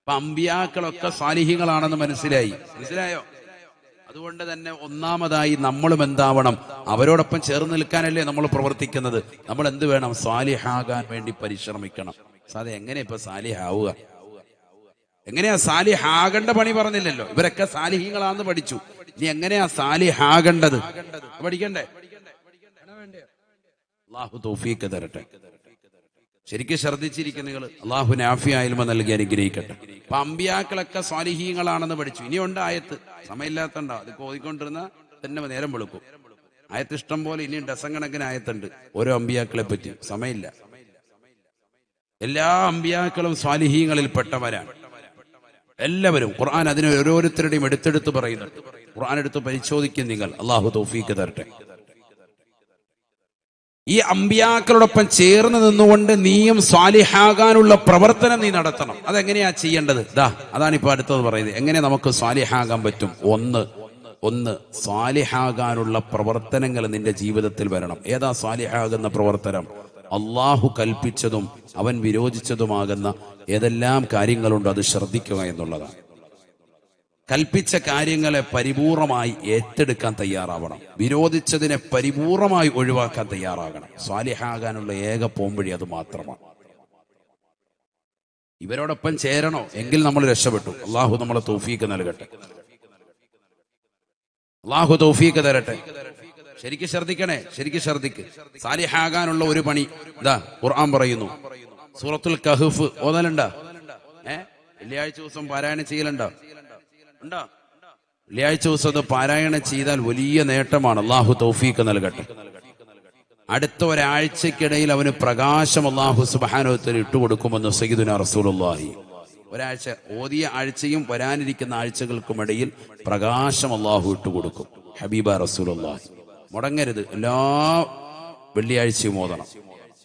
അപ്പൊ അമ്പിയാക്കളൊക്കെ സാലിഹീങ്ങളാണെന്ന് മനസ്സിലായോ? അതുകൊണ്ട് തന്നെ ഒന്നാമതായി നമ്മളും എന്താവണം? അവരോടൊപ്പം ചേർന്ന് നിൽക്കാനല്ലേ നമ്മൾ പ്രവർത്തിക്കുന്നത്. നമ്മൾ എന്ത് വേണം? സാലിഹാകാൻ വേണ്ടി പരിശ്രമിക്കണം. എങ്ങനെ ഇപ്പൊ സാലിഹാവുക? എങ്ങനെയാ സാലിഹാകേണ്ട പണി പറഞ്ഞില്ലല്ലോ. ഇവരൊക്കെ സാലിഹീങ്ങളാന്ന് പഠിച്ചു. ഇനി എങ്ങനെയാ സാലിഹാകേണ്ടത് പഠിക്കണ്ടേ? അല്ലാഹു തൗഫീഖ് തരട്ടെ. ശരിക്കും ശ്രദ്ധിച്ചിരിക്കുന്ന നിങ്ങൾ അല്ലാഹു നാഫിയായ ഇൽമ നൽകി അനുഗ്രഹിക്കട്ടെ. അപ്പൊ അമ്പിയാക്കളൊക്കെ സ്വാലിഹീങ്ങളാണെന്ന് പഠിച്ചു. ഇനിയുണ്ട് ആയത്ത്, സമയമില്ലാത്തണ്ടോ? അത് ഓതിക്കൊണ്ടിരുന്ന തന്നെ നേരം വെളുക്കും. ആയത്ത് ഇഷ്ടം പോലെ, ഇനിയും ഡസൻ കണക്കിന് ആയത്തുണ്ട് ഓരോ അമ്പിയാക്കളെ പറ്റി. സമയമില്ല. എല്ലാ അമ്പിയാക്കളും സ്വാലിഹീങ്ങളിൽ പെട്ടവരാണ് എല്ലാവരും. ഖുർആൻ അതിന് ഓരോരുത്തരുടെയും എടുത്തെടുത്ത് പറയുന്നുണ്ട്. ഖുർആൻ എടുത്ത് പരിശോധിക്കും നിങ്ങൾ. അല്ലാഹു തൗഫീഖ് തരട്ടെ. ഈ അമ്പിയാക്കളോടൊപ്പം ചേർന്ന് നിന്നുകൊണ്ട് നീയും സ്വാലിഹാകാനുള്ള പ്രവർത്തനം നീ നടത്തണം. അതെങ്ങനെയാ ചെയ്യേണ്ടത്? അതാണ് ഇപ്പൊ അടുത്തത് പറയുന്നത്. എങ്ങനെ നമുക്ക് സ്വാലിഹാകാൻ പറ്റും? ഒന്ന് സ്വാലിഹാകാനുള്ള പ്രവർത്തനങ്ങൾ നിന്റെ ജീവിതത്തിൽ വരണം. ഏതാ സ്വാലിഹാകുന്ന പ്രവർത്തനം? അള്ളാഹു കൽപ്പിച്ചതും അവൻ വിരോധിച്ചതുമാകുന്ന ഏതെല്ലാം കാര്യങ്ങളുണ്ടോ അത് ശ്രദ്ധിക്കുക എന്നുള്ളതാണ്. കൽപ്പിച്ച കാര്യങ്ങളെ പരിപൂർണമായി ഏറ്റെടുക്കാൻ തയ്യാറാവണം. വിരോധിച്ചതിനെ പരിപൂർണമായി ഒഴിവാക്കാൻ തയ്യാറാകണം. സ്വാലിഹാകാനുള്ള ഏക പോംവഴി അത് മാത്രമാണ്. ഇവരോടൊപ്പം ചേരണോ എങ്കിൽ നമ്മൾ രക്ഷപ്പെട്ടു. അള്ളാഹു നമ്മളെ തൗഫീഖ് നൽകട്ടെ. അള്ളാഹു തൗഫീഖ് തരട്ടെ. ശരിക്കും ശ്രദ്ധിക്കണേ, ശരിക്കും ശ്രദ്ധിക്ക്. സാലിഹാകാനുള്ള ഒരു പണി ഖുർആൻ പറയുന്നു. സൂറത്തുൽ കഹ്ഫ് ഓതലുണ്ടോ? വെള്ളിയാഴ്ച ദിവസം പാരായണം ചെയ്യലുണ്ടോ? വെള്ളിയാഴ്ച ദിവസം പാരായണം ചെയ്താൽ വലിയ നേട്ടമാണ്. അല്ലാഹു തൗഫീഖ് നൽകട്ടെ. അടുത്ത ഒരാഴ്ചക്കിടയിൽ അവന് പ്രകാശം അല്ലാഹു സുബ്ഹാനഹു വ തആല ഇട്ടുകൊടുക്കുമെന്ന് സയ്യിദുനാ റസൂലുള്ളാഹി. ഒരാഴ്ച ഓതിയ ആഴ്ചയും വരാനിരിക്കുന്ന ആഴ്ചകൾക്കുമിടയിൽ പ്രകാശം അല്ലാഹു ഇട്ടുകൊടുക്കും. ഹബീബ റസൂലുള്ളാഹി. മുടങ്ങരുത്, എല്ലാ വെള്ളിയാഴ്ചയും ഓതണം.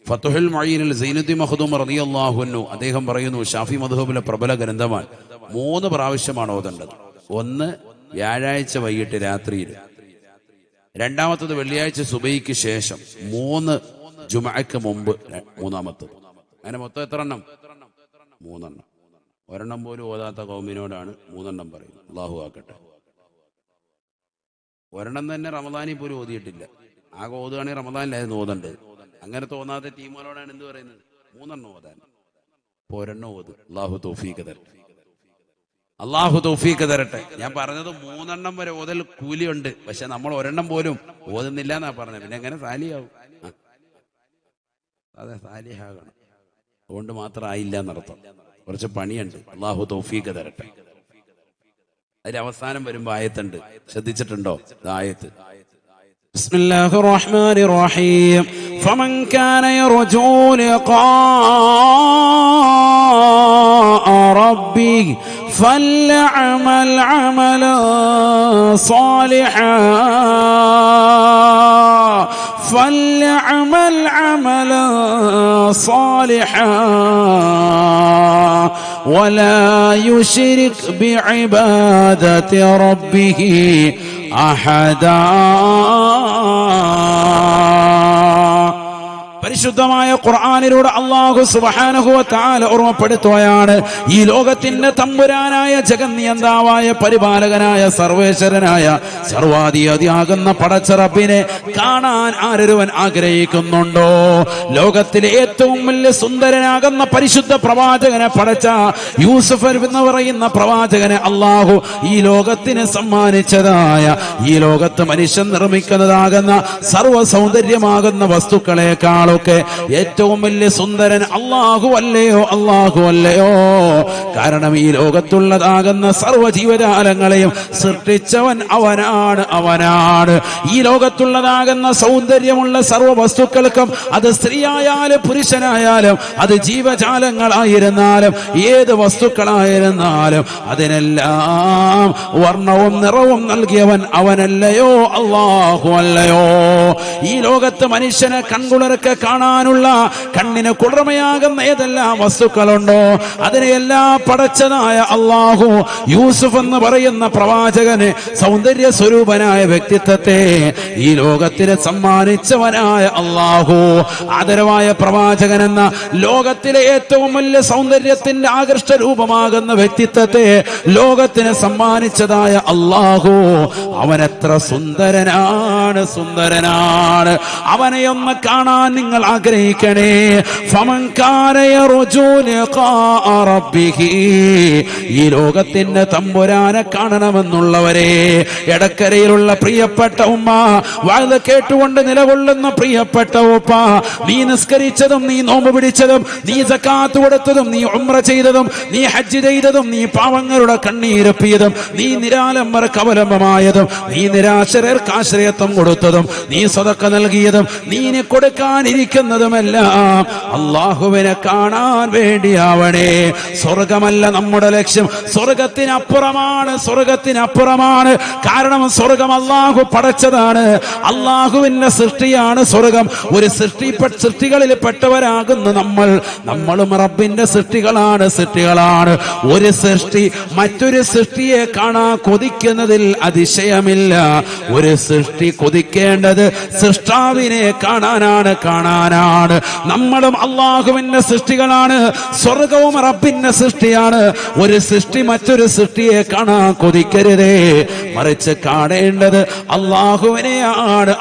ഫത്ഹുൽ മുഈനിൽ സൈനുദ്ദീൻ മഖ്ദൂം റളിയല്ലാഹു അൻഹു അദ്ദേഹം പറയുന്നു, ഷാഫി മദ്ഹബിലെ പ്രബല ഗ്രന്ഥമാണ്, 3 പ്രാവശ്യമാണ് ഓതേണ്ടത്. ഒന്ന് വ്യാഴാഴ്ച വൈകിട്ട് രാത്രിയിൽ, രണ്ടാമത്തത് വെള്ളിയാഴ്ച സുബഹിക്ക് ശേഷം, 3 ജുമഅക്ക് മുമ്പ്, മൂന്നാമത്തത്. അങ്ങനെ മൊത്തം എത്ര എണ്ണം? 3 എണ്ണം. ഒരെണ്ണം പോലും ഓതാത്ത കൗമിനോടാണ് 3 എണ്ണം പറയുന്നത്. അല്ലാഹു ആക്കട്ടെ. ഒരെണ്ണം തന്നെ റമദാനിൽ പോലും ഓതിയിട്ടില്ല. ആകെ ഓതുകയാണെങ്കിൽ റമദാനിലായിരുന്നു ഓതേണ്ടത്. അങ്ങനെ തോന്നാത്ത ടീമുകളോടാണ് എന്ത് പറയുന്നത്? 3 എണ്ണം ഓതാൻ. ഇപ്പോൾ 1 എണ്ണം ഓത്. അല്ലാഹു തൗഫീഖ് തരട്ടെ. അല്ലാഹു തൗഫീഖ് തരട്ടെ. ഞാൻ പറഞ്ഞത് 3 എണ്ണം വരെ ഓതൽ കൂലിയുണ്ട്. പക്ഷെ നമ്മൾ 1 എണ്ണം പോലും ഓതുന്നില്ല എന്നാ പറഞ്ഞത്. പിന്നെ എങ്ങനെ സാലിയാവും? അതെ, സാലിഹാകണം. അതുകൊണ്ട് മാത്രം ആയില്ല എന്നർത്ഥം. കുറച്ച് പണിയുണ്ട്. അല്ലാഹു തൗഫീഖ് തരട്ടെ. അതിന്റെ അവസാനം വരുമ്പോ ആയത്തുണ്ട്, ശ്രദ്ധിച്ചിട്ടുണ്ടോ? ആയത്ത് ബിസ്മില്ലാഹിർ റഹ്മാനിർ റഹീം. ഫമൻ കാന യർജൂ ലിഖാഅ റബ്ബിഹി ഫൽയഅമൽ അമലൻ സാലിഹാൻ فليعمل عملا صالحا ولا يشرك بعبادة ربه أحدا. പരിശുദ്ധമായ ഖുർആനിലൂടെ അല്ലാഹു സുബ്ഹാനഹു വ തആല ഓർമ്മപ്പെടുത്തുകയാണ്, ഈ ലോകത്തിന്റെ തമ്പുരാനായ ജഗന്നിയന്താവായ പരിപാലകനായ സർവേശ്വരനായ സർവാധിപതിയാകുന്ന പടച്ച റബ്ബിനെ കാണാൻ ആരൊരുവൻ ആഗ്രഹിക്കുന്നുണ്ടോ? ലോകത്തിലെ ഏറ്റവും വലിയ സുന്ദരനാകുന്ന പരിശുദ്ധ പ്രവാചകനെ പടച്ച യൂസുഫ് എന്ന് പറയുന്ന പ്രവാചകനെ അല്ലാഹു ഈ ലോകത്തിന് സമ്മാനിച്ചതായ, ഈ ലോകത്ത് മനുഷ്യൻ നിർമ്മിക്കുന്നതാകുന്ന സർവ്വ സൗന്ദര്യമാകുന്ന വസ്തുക്കളെക്കാളും ഏറ്റവും വലിയ സുന്ദരൻ അല്ലാഹു അല്ലയോ? അല്ലാഹു അല്ലയോ? കാരണം ഈ ലോകത്തുള്ളതാകുന്ന സർവ്വ ജീവജാലങ്ങളെയും സൃഷ്ടിച്ചവൻ അവനാണ്. ഈ ലോകത്തുള്ളതാകുന്ന സൗന്ദര്യമുള്ള സർവ്വ വസ്തുക്കൾക്കും, അത് സ്ത്രീയായാലും പുരുഷ മനുഷ്യനായാലും അത് ജീവജാലങ്ങളായിരുന്നാലും ഏത് വസ്തുക്കളായിരുന്നാലും അതിനെല്ലാം വർണ്ണവും നിറവും നൽകിയവൻ അവനല്ലയോ അല്ലാഹു അല്ലയോ? ഈ ലോകത്ത് മനുഷ്യനെ കൺകുളിർക്കെ കാണാനുള്ള കണ്ണിന് കുളിർമയാകുന്ന ഏതെല്ലാം വസ്തുക്കളുണ്ടോ അതിനെയെല്ലാം പടച്ചതായ അല്ലാഹു യൂസുഫ് എന്ന് പറയുന്ന പ്രവാചകന് സൗന്ദര്യ സ്വരൂപനായ വ്യക്തിത്വത്തെ ഈ ലോകത്തിന് സമ്മാനിച്ചവനായ അല്ലാഹു ആദരവായ പ്രവാചകൻ എന്ന ലോകത്തിലെ ഏറ്റവും വലിയ സൗന്ദര്യത്തിന്റെ ആകർഷ രൂപമാകുന്ന വ്യക്തിത്വത്തെ ലോകത്തിന് സമ്മാനിച്ചതായ അല്ലാഹു അവനെത്ര സുന്ദരനാണ്, സുന്ദരനാണ്. അവനെ ഒന്ന് കാണാൻ നിങ്ങൾ ആഗ്രഹിക്കണേ. ഫമൻ കാന യർജൂ ലിഖാഅ റബ്ബിഹി, ഈ ലോകത്തിന്റെ തമ്പുരാനെ കാണണമെന്നുള്ളവരെ, എടക്കരയിലുള്ള പ്രിയപ്പെട്ട ഉമ്മ, വഅദ് കേട്ടുകൊണ്ട് നിലകൊള്ളുന്ന പ്രിയപ്പെട്ട ഉപ്പ, നീ നിസ്കരിച്ചതും നീ നോമ്പ് പിടിച്ചതും നീ സക്കാത്ത് കൊടുത്തതും നീ ഉംറ ചെയ്തതും നീ ഹജ്ജ് ചെയ്തതും നീ പാവങ്ങളുടെ കണ്ണീരൊപ്പിയതും നീ നിരാലംബർക്ക് അവലംബമായതും നീ നിരാശരർക്ക് ആശ്രയത്വം കൊടുത്തതും നീ സദഖ നൽകിയതും നീ കൊടുക്കാനിരിക്കുന്നതുമെല്ലാം അല്ലാഹുവിനെ കാണാൻ വേണ്ടിയാവണേ. സ്വർഗമല്ല നമ്മുടെ ലക്ഷ്യം, സ്വർഗത്തിനപ്പുറമാണ്, സ്വർഗത്തിനപ്പുറമാണ്. കാരണം സ്വർഗം അല്ലാഹു പടച്ചതാണ്, അല്ലാഹുവിന്റെ സൃഷ്ടിയാണ് സ്വർഗം. ഒരു സൃഷ്ടികളിൽ പെട്ടവരാകുന്നു നമ്മളും റബ്ബിന്റെ സൃഷ്ടികളാണ്. ഒരു സൃഷ്ടി മറ്റൊരു സൃഷ്ടിയെ കാണാൻ കൊതിക്കുന്നതിൽ അതിശയമില്ല. ഒരു സൃഷ്ടി കൊതിക്കേണ്ടത് സൃഷ്ടാവിനെ കാണാനാണ്. നമ്മളും അല്ലാഹുവിന്റെ സൃഷ്ടികളാണ്, സ്വർഗവും റബ്ബിന്റെ സൃഷ്ടിയാണ്. ഒരു സൃഷ്ടി മറ്റൊരു സൃഷ്ടിയെ കാണാൻ കൊതിക്കരുതേ, മറിച്ച് കാണേണ്ടത്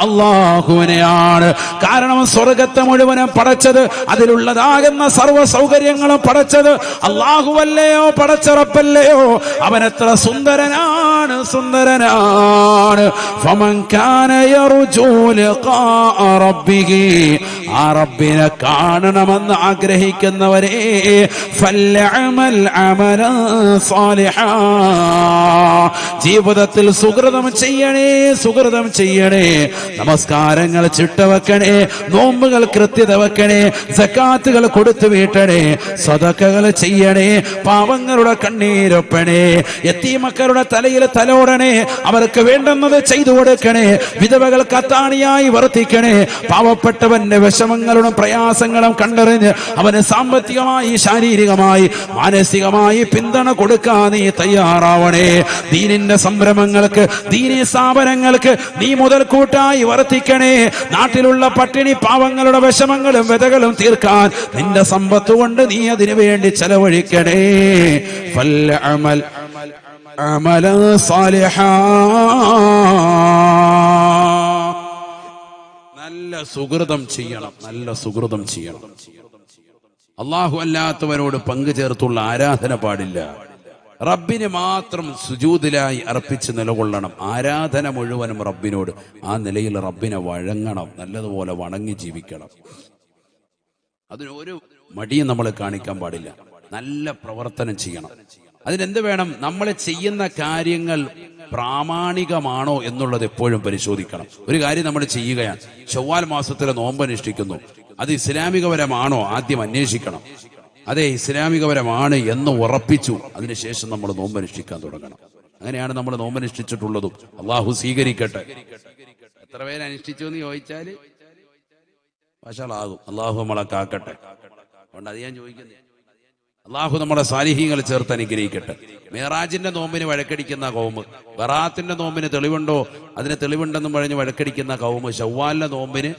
അല്ലാഹുവിനെയാണ്. കാരണം സ്വർഗത്തെ മുഴുവനും പടച്ചത്, അതിലുള്ളതാകുന്ന സർവ്വ സൗകര്യങ്ങളും പടച്ചത് അല്ലാഹുവല്ലയോ, പടച്ച റബ്ബല്ലയോ? അവനെത്ര സുന്ദരനാണ്, സുന്ദരനാണ്. ഫമൻ കാന യർജൂ ലിഖാഅ റബ്ബിഹി, ആ റബ്ബിനെ കാണണമെന്ന് ആഗ്രഹിക്കുന്നവരെ ഫൽയഅമൽ അമലൻ സാലിഹാ, ജീവിതത്തിൽ സുകൃതം ചെയ്യണേ. നമസ്കാരങ്ങൾ ചിട്ടവെക്കണേ, നോമ്പുകൾ കൃത്യത വെക്കണേ, സക്കാത്തുകൾ കൊടുത്തു വീട്ടണേ, സദഖകൾ ചെയ്യണേ, പാവങ്ങളുടെ കണ്ണീരൊപ്പണേ, യതീമക്കളുടെ തലയിൽ തലോടണേ, അവർക്ക് വേണ്ടുന്നത് ചെയ്തു കൊടുക്കണേ, വിധവകൾക്ക് അത്താണിയായി വർത്തിക്കണേ, പാവപ്പെട്ടവന്റെ വിഷമങ്ങളും പ്രയാസങ്ങളും കണ്ടറിഞ്ഞ് അവന് സാമ്പത്തികമായി, ശാരീരികമായി, മാനസികമായി പിന്തുണ കൊടുക്കാൻ നീ തയ്യാറാവണേ. ദീനിന്റെ സംരംഭങ്ങൾക്ക്, ദീനീ സ്ഥാപനങ്ങൾക്ക് നീ മുതൽക്കൂട്ടായി വർത്തിക്കണേ. നാട്ടിലുള്ള പട്ടിണി പാവങ്ങളുടെ വിഷമങ്ങളും വ്യതകളും തീർക്കാൻ നിന്റെ സമ്പത്ത് കൊണ്ട് നീ അതിനു വേണ്ടി ചെലവഴിക്കണേ. ഫൽഅമൽ അമലൻ സാലിഹാ, നല്ല സുകൃതം ചെയ്യണം. അല്ലാഹു അല്ലാത്തവരോട് പങ്കു ചേർത്തുള്ള ആരാധന പാടില്ല. റബ്ബിന് മാത്രം സുജൂദിലായി അർപ്പിച്ച് നിലകൊള്ളണം. ആരാധന മുഴുവനും റബ്ബിനോട്. ആ നിലയിൽ റബ്ബിനെ വഴങ്ങണം, നല്ലതുപോലെ വണങ്ങി ജീവിക്കണം. അതിനൊരു മടിയും നമ്മൾ കാണിക്കാൻ പാടില്ല. നല്ല പ്രവർത്തനം ചെയ്യണം. അതിനെന്ത് വേണം? നമ്മൾ ചെയ്യുന്ന കാര്യങ്ങൾ പ്രാമാണികമാണോ എന്നുള്ളത് എപ്പോഴും പരിശോധിക്കണം. ഒരു കാര്യം നമ്മൾ ചെയ്യുകയാണ്, ശവ്വാൽ മാസത്തിലെ നോമ്പ് അനുഷ്ഠിക്കുന്നു, അത് ഇസ്ലാമികപരമാണോ ആദ്യം അന്വേഷിക്കണം. അതെ, ഇസ്ലാമികപരമാണ് എന്ന് ഉറപ്പിച്ചു, അതിനുശേഷം നമ്മൾ നോമ്പനുഷ്ഠിക്കാൻ തുടങ്ങണം. അങ്ങനെയാണ് നമ്മൾ നോമ്പനുഷ്ഠിച്ചിട്ടുള്ളതും. അള്ളാഹു സ്വീകരിക്കട്ടെ. എത്ര പേര് അനുഷ്ഠിച്ചു എന്ന് ചോദിച്ചാൽ വശാലാകും. അള്ളാഹു നമ്മളെ കാക്കട്ടെ. അതുകൊണ്ട് അത് ഞാൻ ചോദിക്കുന്നത്, അള്ളാഹു നമ്മളെ സാലിഹീങ്ങൾ ചേർത്ത് അനുഗ്രഹിക്കട്ടെ. മേറാജിന്റെ നോമ്പിന് വഴക്കടിക്കുന്ന കൗമ്, ബറാത്തിന്റെ നോമ്പിന് തെളിവുണ്ടോ, അതിന് തെളിവുണ്ടെന്നും പറഞ്ഞ് വഴക്കടിക്കുന്ന കൗമ്, ശവ്വാലിന്റെ നോമ്പിന്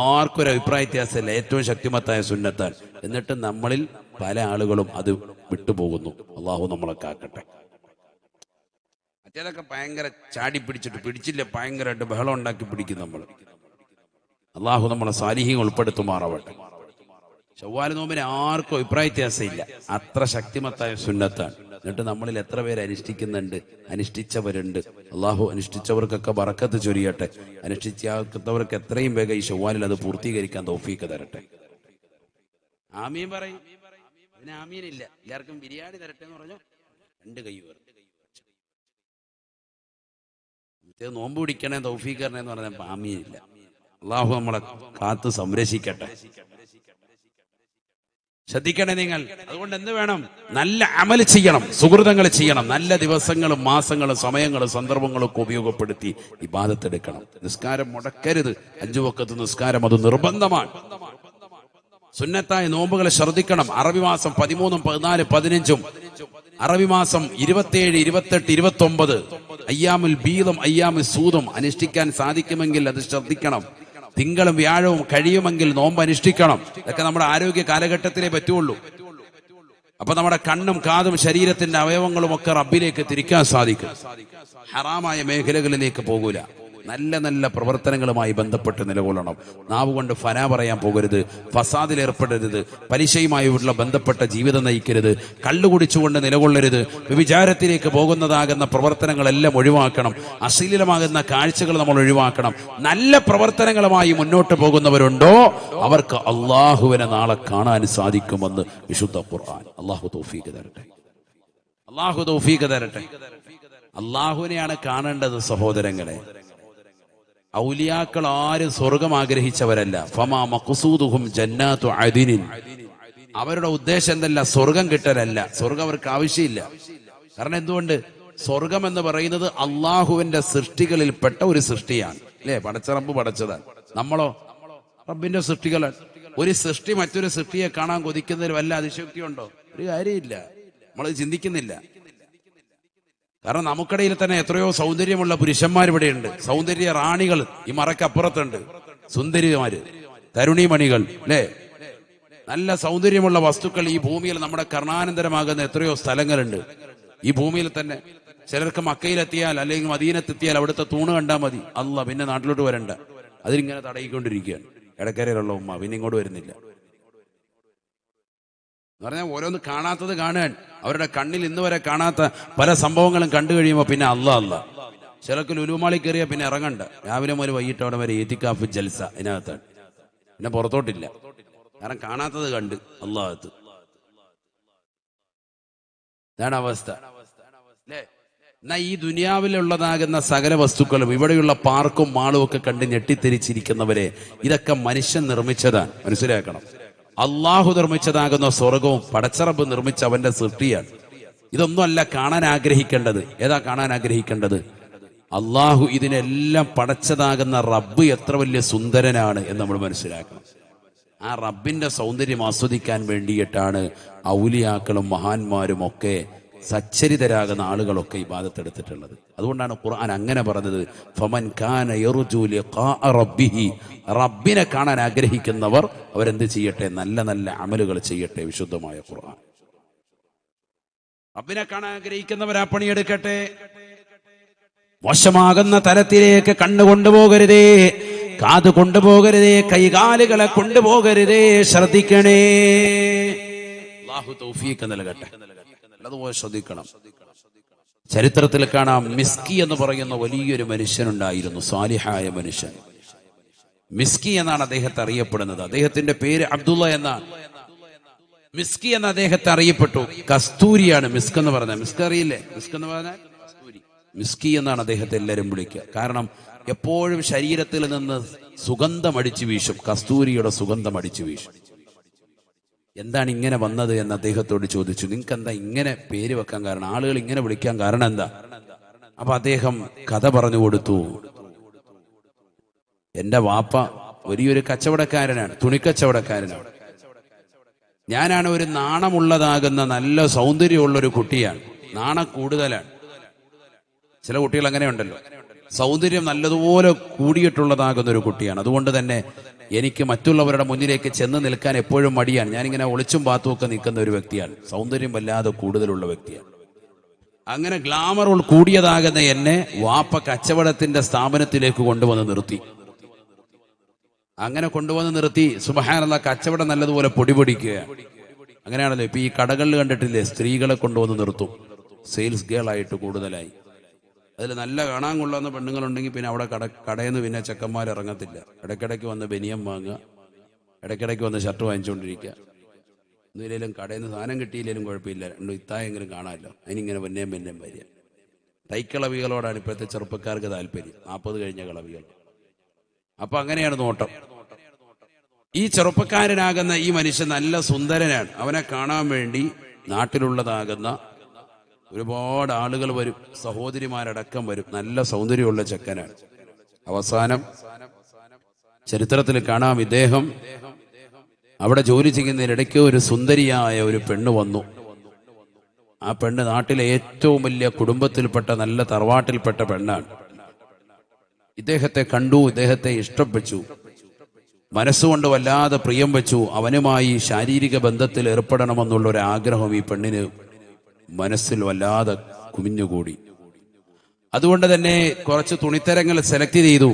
ആർക്കും ഒരു അഭിപ്രായ വ്യത്യാസമില്ല, ഏറ്റവും ശക്തിമത്തായ സുന്നത്താൻ. എന്നിട്ട് നമ്മളിൽ പല ആളുകളും അത് വിട്ടുപോകുന്നു. അള്ളാഹു നമ്മളെ കാക്കട്ടെ. മറ്റേതൊക്കെ ഭയങ്കര ചാടി പിടിച്ചില്ല, ഭയങ്കരമായിട്ട് ബഹളം ഉണ്ടാക്കി പിടിക്കും നമ്മൾ. അള്ളാഹു നമ്മളെ സാലിഹ്യം ഉൾപ്പെടുത്തുമാറാവട്ടെ. ശവ്വാൽ നോമ്പിന് ആർക്കും അഭിപ്രായ വ്യത്യാസമില്ല, അത്ര ശക്തിമത്തായ സുന്നത്താണ്. എന്നിട്ട് നമ്മളിൽ എത്ര പേര് അനുഷ്ഠിക്കുന്നുണ്ട്, അനുഷ്ഠിച്ചവരുണ്ട്. അള്ളാഹു അനുഷ്ഠിച്ചവർക്കൊക്കെ ബറക്കത്ത് ചൊരിയട്ടെ. അനുഷ്ഠിച്ചവർക്ക് എത്രയും വേഗം ഈ ശവ്വാലിൽ അത് പൂർത്തീകരിക്കാൻ തൗഫീക്ക് തരട്ടെ. ആമീൻ പറയും. പിന്നെ ആമീനില്ല. എല്ലാവർക്കും ബിരിയാണി തരട്ടെ എന്ന് പറഞ്ഞു 2 കൈ വേർ. നോമ്പ് പിടിക്കണേ തൗഫീക്ക് തരണേ എന്ന് പറഞ്ഞപ്പോൾ ആമീനില്ല. അള്ളാഹു നമ്മളെ കാത്ത് സംരക്ഷിക്കട്ടെ. ശ്രദ്ധിക്കണേ നിങ്ങൾ. അതുകൊണ്ട് എന്ത് വേണം? നല്ല അമൽ ചെയ്യണം, സുഹൃതങ്ങൾ ചെയ്യണം, നല്ല ദിവസങ്ങളും മാസങ്ങളും സമയങ്ങളും സന്ദർഭങ്ങളും ഒക്കെ ഉപയോഗപ്പെടുത്തി ഇബാദത്തെടുക്കണം. നിസ്കാരം മുടക്കരുത്. 5 വഖത്ത് നിസ്കാരം അത് നിർബന്ധമാണ്. സുന്നത്തായ നോമ്പുകളെ ശ്രദ്ധിക്കണം. അറബി മാസം 13, 14, 15, അറബി മാസം 27, 28, 29 അയ്യാമുൽ ബീദും അയ്യാമുൽ സൂദും അനുഷ്ഠിക്കാൻ സാധിക്കുമെങ്കിൽ അത് ശ്രദ്ധിക്കണം. തിങ്കളും വ്യാഴവും കഴിയുമെങ്കിൽ നോമ്പ് അനുഷ്ഠിക്കണം. ഇതൊക്കെ നമ്മുടെ ആരോഗ്യ കാലഘട്ടത്തിലേ പറ്റുള്ളൂ. അപ്പൊ നമ്മുടെ കണ്ണും കാതും ശരീരത്തിന്റെ അവയവങ്ങളും ഒക്കെ റബ്ബിലേക്ക് തിരിക്കാൻ സാധിക്കും. ഹറാമായ മേഖലകളിലേക്ക് പോകൂല. നല്ല നല്ല പ്രവർത്തനങ്ങളുമായി ബന്ധപ്പെട്ട് നിലകൊള്ളണം. നാവ് കൊണ്ട് ഫന പറയാൻ പോകരുത്, ഫസാദിൽ ഏർപ്പെടരുത്, പലിശയുമായുള്ള ബന്ധപ്പെട്ട ജീവിതം നയിക്കരുത്, കള്ളുകുടിച്ചുകൊണ്ട് നിലകൊള്ളരുത്, വ്യഭിചാരത്തിലേക്ക് പോകുന്നതാകുന്ന പ്രവർത്തനങ്ങളെല്ലാം ഒഴിവാക്കണം. അശ്ലീലമാകുന്ന കാഴ്ചകൾ നമ്മൾ ഒഴിവാക്കണം. നല്ല പ്രവർത്തനങ്ങളുമായി മുന്നോട്ട് പോകുന്നവരുണ്ടോ അവർക്ക് അള്ളാഹുവിനെ നാളെ കാണാൻ സാധിക്കുമെന്ന് വിശുദ്ധ ഖുർആൻ. അള്ളാഹു തൗഫീഖ് തരട്ടെ. അള്ളാഹു തൗഫീഖ് തരട്ടെ. അള്ളാഹുവിനെയാണ് കാണേണ്ടത് സഹോദരങ്ങളെ. ഔലിയാക്കൾ ആരും സ്വർഗം ആഗ്രഹിച്ചവരല്ല. ഫമാ മഖ്സൂദുഹും ജന്നാത്തു അദിനിൻ. അവരുടെ ഉദ്ദേശം എന്തല്ല? സ്വർഗം കിട്ടലല്ല. സ്വർഗം അവർക്ക് ആവശ്യമില്ല. കാരണം എന്തുകൊണ്ട്? സ്വർഗം എന്ന് പറയുന്നത് അള്ളാഹുവിന്റെ സൃഷ്ടികളിൽപ്പെട്ട ഒരു സൃഷ്ടിയാണ്. അല്ലേ? പടച്ച റബ്ബ് പടച്ചതാണ്. നമ്മളോ റബ്ബിന്റെ സൃഷ്ടികളാണ്. ഒരു സൃഷ്ടി മറ്റൊരു സൃഷ്ടിയെ കാണാൻ കൊതിക്കുന്നതിൽ വല്ല അതിശയോക്തിയുണ്ടോ? ഒരു കാര്യമില്ല. നമ്മളത് ചിന്തിക്കുന്നില്ല. കാരണം നമുക്കിടയിൽ തന്നെ എത്രയോ സൗന്ദര്യമുള്ള പുരുഷന്മാർ ഇവിടെയുണ്ട്. സൗന്ദര്യ റാണികൾ ഈ മറക്കപ്പുറത്തുണ്ട്. സുന്ദരിമാര്, തരുണിമണികൾ, അല്ലേ? നല്ല സൗന്ദര്യമുള്ള വസ്തുക്കൾ ഈ ഭൂമിയിൽ നമ്മുടെ കർണാനന്തരമാകുന്ന എത്രയോ സ്ഥലങ്ങളുണ്ട് ഈ ഭൂമിയിൽ തന്നെ. ചിലർക്ക് മക്കയിലെത്തിയാൽ അല്ലെങ്കിൽ മദീനത്തെത്തിയാൽ അവിടുത്തെ തൂണ് കണ്ടാൽ മതി, അല്ല പിന്നെ നാട്ടിലോട്ട് വരണ്ട. അതിലിങ്ങനെ തടയിക്കൊണ്ടിരിക്കുകയാണ് ഇടക്കരയിലുള്ള ഉമ്മ. പിന്നെ ഇങ്ങോട്ട് വരുന്നില്ല എന്ന് പറഞ്ഞാൽ ഓരോന്ന് കാണാത്തത് കാണാൻ. അവരുടെ കണ്ണിൽ ഇന്ന് വരെ കാണാത്ത പല സംഭവങ്ങളും കണ്ടു കഴിയുമ്പോൾ പിന്നെ അല്ല. ചിലക്ക് ലുലുമാളി കയറിയ പിന്നെ ഇറങ്ങണ്ട. രാവിലെ മുതൽ വൈകിട്ട് അവിടെ വരെ ഏത്തിക്കാഫ് ജൽസ ഇതിനകത്താണ്. പിന്നെ പുറത്തോട്ടില്ല. കാരണം കാണാത്തത് കണ്ട് അള്ളാഹത്ത്. ഇതാണ് അവസ്ഥ. അല്ലേ? എന്നാ ഈ ദുനിയാവിലുള്ളതാകുന്ന സകല വസ്തുക്കളും ഇവിടെയുള്ള പാർക്കും മാളും ഒക്കെ കണ്ട് ഞെട്ടിത്തെരിച്ചിരിക്കുന്നവരെ ഇതൊക്കെ മനുഷ്യൻ നിർമ്മിച്ചതാണ്. മനസ്സിലാക്കണം. അള്ളാഹു നിർമ്മിച്ചതാകുന്ന സ്വർഗവും പടച്ചറബ് നിർമ്മിച്ച അവന്റെ സൃഷ്ടിയാണ്. ഇതൊന്നുമല്ല കാണാൻ ആഗ്രഹിക്കേണ്ടത്. ഏതാ കാണാൻ ആഗ്രഹിക്കേണ്ടത്? അള്ളാഹു ഇതിനെല്ലാം പടച്ചതാകുന്ന റബ്ബ് എത്ര വലിയ സുന്ദരനാണ് എന്ന് നമ്മൾ മനസ്സിലാക്കണം. ആ റബ്ബിന്റെ സൗന്ദര്യം ആസ്വദിക്കാൻ വേണ്ടിയിട്ടാണ് ഔലിയാക്കളും മഹാന്മാരും ഒക്കെ സച്ചരിതരാകുന്ന ആളുകളൊക്കെ ഇബാദത്തെടുത്തിട്ടുള്ളത്. അതുകൊണ്ടാണ് ഖുർആൻ അങ്ങനെ പറഞ്ഞത്, ഫമൻ കാന യർജു ലിഖാഅ റബ്ബിഹി. റബ്ബിനെ കാണാൻ ആഗ്രഹിക്കുന്നവർ അവരെന്ത് ചെയ്യട്ടെ? നല്ല നല്ല അമലുകൾ ചെയ്യട്ടെ. വിശുദ്ധമായ ഖുർആൻ. റബ്ബിനെ കാണാൻ ആഗ്രഹിക്കുന്നവർ ആ പണിയെടുക്കട്ടെ. മോശമാകുന്ന തലത്തിലേക്ക് കണ്ണ് കൊണ്ടുപോകരുതേ, കാത് കൊണ്ടുപോകരുതേ, കൈകാലുകളെ കൊണ്ടുപോകരുതേ. ശ്രദ്ധിക്കണേ. അല്ലാഹു തൗഫീഖ് നൽകട്ടെ. അതുപോലെ ശ്രദ്ധിക്കണം. ചരിത്രത്തിൽ കാണാം, മിസ്കി എന്ന് പറയുന്ന വലിയൊരു മനുഷ്യനുണ്ടായിരുന്നു, സാലിഹായ മനുഷ്യൻ. മിസ്കി എന്നാണ് അദ്ദേഹത്തെ അറിയപ്പെടുന്നത്. അദ്ദേഹത്തിന്റെ പേര് അബ്ദുള്ള എന്നാണ്. മിസ്കി എന്ന് അദ്ദേഹത്തെ അറിയപ്പെട്ടു. കസ്തൂരിയാണ് മിസ്ക് എന്ന് പറഞ്ഞത്. മിസ്ക് അറിയില്ലേ? മിസ്ക് എന്ന് പറഞ്ഞാൽ കസ്തൂരി. മിസ്കി എന്നാണ് അദ്ദേഹത്തെ എല്ലാവരും വിളിക്കുക. കാരണം എപ്പോഴും ശരീരത്തിൽ നിന്ന് സുഗന്ധം അടിച്ചു വീശും. കസ്തൂരിയുടെ സുഗന്ധം അടിച്ചു വീശും. എന്താണ് ഇങ്ങനെ വന്നത് എന്ന് അദ്ദേഹത്തോട് ചോദിച്ചു. നിങ്ങൾക്ക് എന്താ ഇങ്ങനെ പേര് വെക്കാൻ കാരണം? ആളുകൾ ഇങ്ങനെ വിളിക്കാൻ കാരണം എന്താ? അപ്പൊ അദ്ദേഹം കഥ പറഞ്ഞു കൊടുത്തു. എന്റെ വാപ്പ വലിയൊരു കച്ചവടക്കാരനാണ്, തുണിക്കച്ചവടക്കാരനാണ്. ഞാനാണ് ഒരു നാണമുള്ളതാകുന്ന നല്ല സൗന്ദര്യമുള്ള ഒരു കുട്ടിയാണ്. നാണം കൂടുതലാണ്. ചില കുട്ടികൾ അങ്ങനെ ഉണ്ടല്ലോ, സൗന്ദര്യം നല്ലതുപോലെ കൂടിയിട്ടുള്ളതാകുന്ന ഒരു കുട്ടിയാണ്. അതുകൊണ്ട് തന്നെ എനിക്ക് മറ്റുള്ളവരുടെ മുന്നിലേക്ക് ചെന്ന് നിൽക്കാൻ എപ്പോഴും മടിയാണ്. ഞാനിങ്ങനെ ഒളിച്ചും പാത്തും ഒക്കെ നിൽക്കുന്ന ഒരു വ്യക്തിയാണ്. സൗന്ദര്യം വല്ലാതെ കൂടുതലുള്ള വ്യക്തിയാണ്. അങ്ങനെ ഗ്ലാമർ കൂടിയതാകുന്ന എന്നെ വാപ്പ കച്ചവടത്തിന്റെ സ്ഥാപനത്തിലേക്ക് കൊണ്ടുവന്ന് നിർത്തി. അങ്ങനെ കൊണ്ടുവന്ന് നിർത്തി സുബ്ഹാനല്ലാഹ്, കച്ചവടം നല്ലതുപോലെ പൊടിപൊടിക്കുകയാണ്. അങ്ങനെയാണല്ലോ ഇപ്പൊ ഈ കടകളിൽ കണ്ടിട്ടില്ലേ, സ്ത്രീകളെ കൊണ്ടുവന്ന് നിർത്തും സെയിൽസ് ഗേൾ ആയിട്ട് കൂടുതലായി. അതിൽ നല്ല കാണാൻ കൊള്ളുന്ന പെണ്ണുങ്ങളുണ്ടെങ്കിൽ പിന്നെ അവിടെ കടയിൽ നിന്ന് പിന്നെ ചെക്കന്മാർ ഇറങ്ങത്തില്ല. ഇടയ്ക്കിടയ്ക്ക് വന്ന് ബനിയം വാങ്ങുക, ഇടയ്ക്കിടയ്ക്ക് വന്ന് ഷർട്ട് വാങ്ങിച്ചുകൊണ്ടിരിക്കുക. ഒന്നിലേലും കടയിൽ നിന്ന് സാധനം കിട്ടിയില്ലേലും കുഴപ്പമില്ല, രണ്ടും ഇത്തായെങ്കിലും കാണാമല്ലോ, അതിനിങ്ങനെ പിന്നെയും വരിക. തൈക്കളവികളോടാണ് ഇപ്പോഴത്തെ ചെറുപ്പക്കാർക്ക് താല്പര്യം, 40 കഴിഞ്ഞ കളവികൾ. അപ്പൊ അങ്ങനെയാണ് നോട്ടം. ഈ ചെറുപ്പക്കാരനാകുന്ന ഈ മനുഷ്യൻ നല്ല സുന്ദരനാണ്. അവനെ കാണാൻ വേണ്ടി നാട്ടിലുള്ളതാകുന്ന ഒരുപാട് ആളുകൾ വരും, സഹോദരിമാരടക്കം വരും. നല്ല സൗന്ദര്യമുള്ള ചെക്കനാണ്. അവസാനം ചരിത്രത്തിൽ കാണാം, ഇദ്ദേഹം അവിടെ ജോലി ചെയ്യുന്നതിനിടയ്ക്ക് ഒരു സുന്ദരിയായ ഒരു പെണ്ണ് വന്നു. ആ പെണ്ണ് നാട്ടിലെ ഏറ്റവും വലിയ കുടുംബത്തിൽപ്പെട്ട നല്ല തറവാട്ടിൽപ്പെട്ട പെണ്ണാണ്. ഇദ്ദേഹത്തെ കണ്ടു, ഇദ്ദേഹത്തെ ഇഷ്ടപ്പെട്ടു, മനസ്സുകൊണ്ട് വല്ലാതെ പ്രിയം വെച്ചു. അവനുമായി ശാരീരിക ബന്ധത്തിൽ ഏർപ്പെടണമെന്നുള്ള ഒരു ആഗ്രഹം ഈ പെണ്ണിന് മനസ്സിൽ വല്ലാതെ കുമിഞ്ഞുകൂടി. അതുകൊണ്ട് തന്നെ കുറച്ച് തുണിത്തരങ്ങൾ സെലക്ട് ചെയ്തു.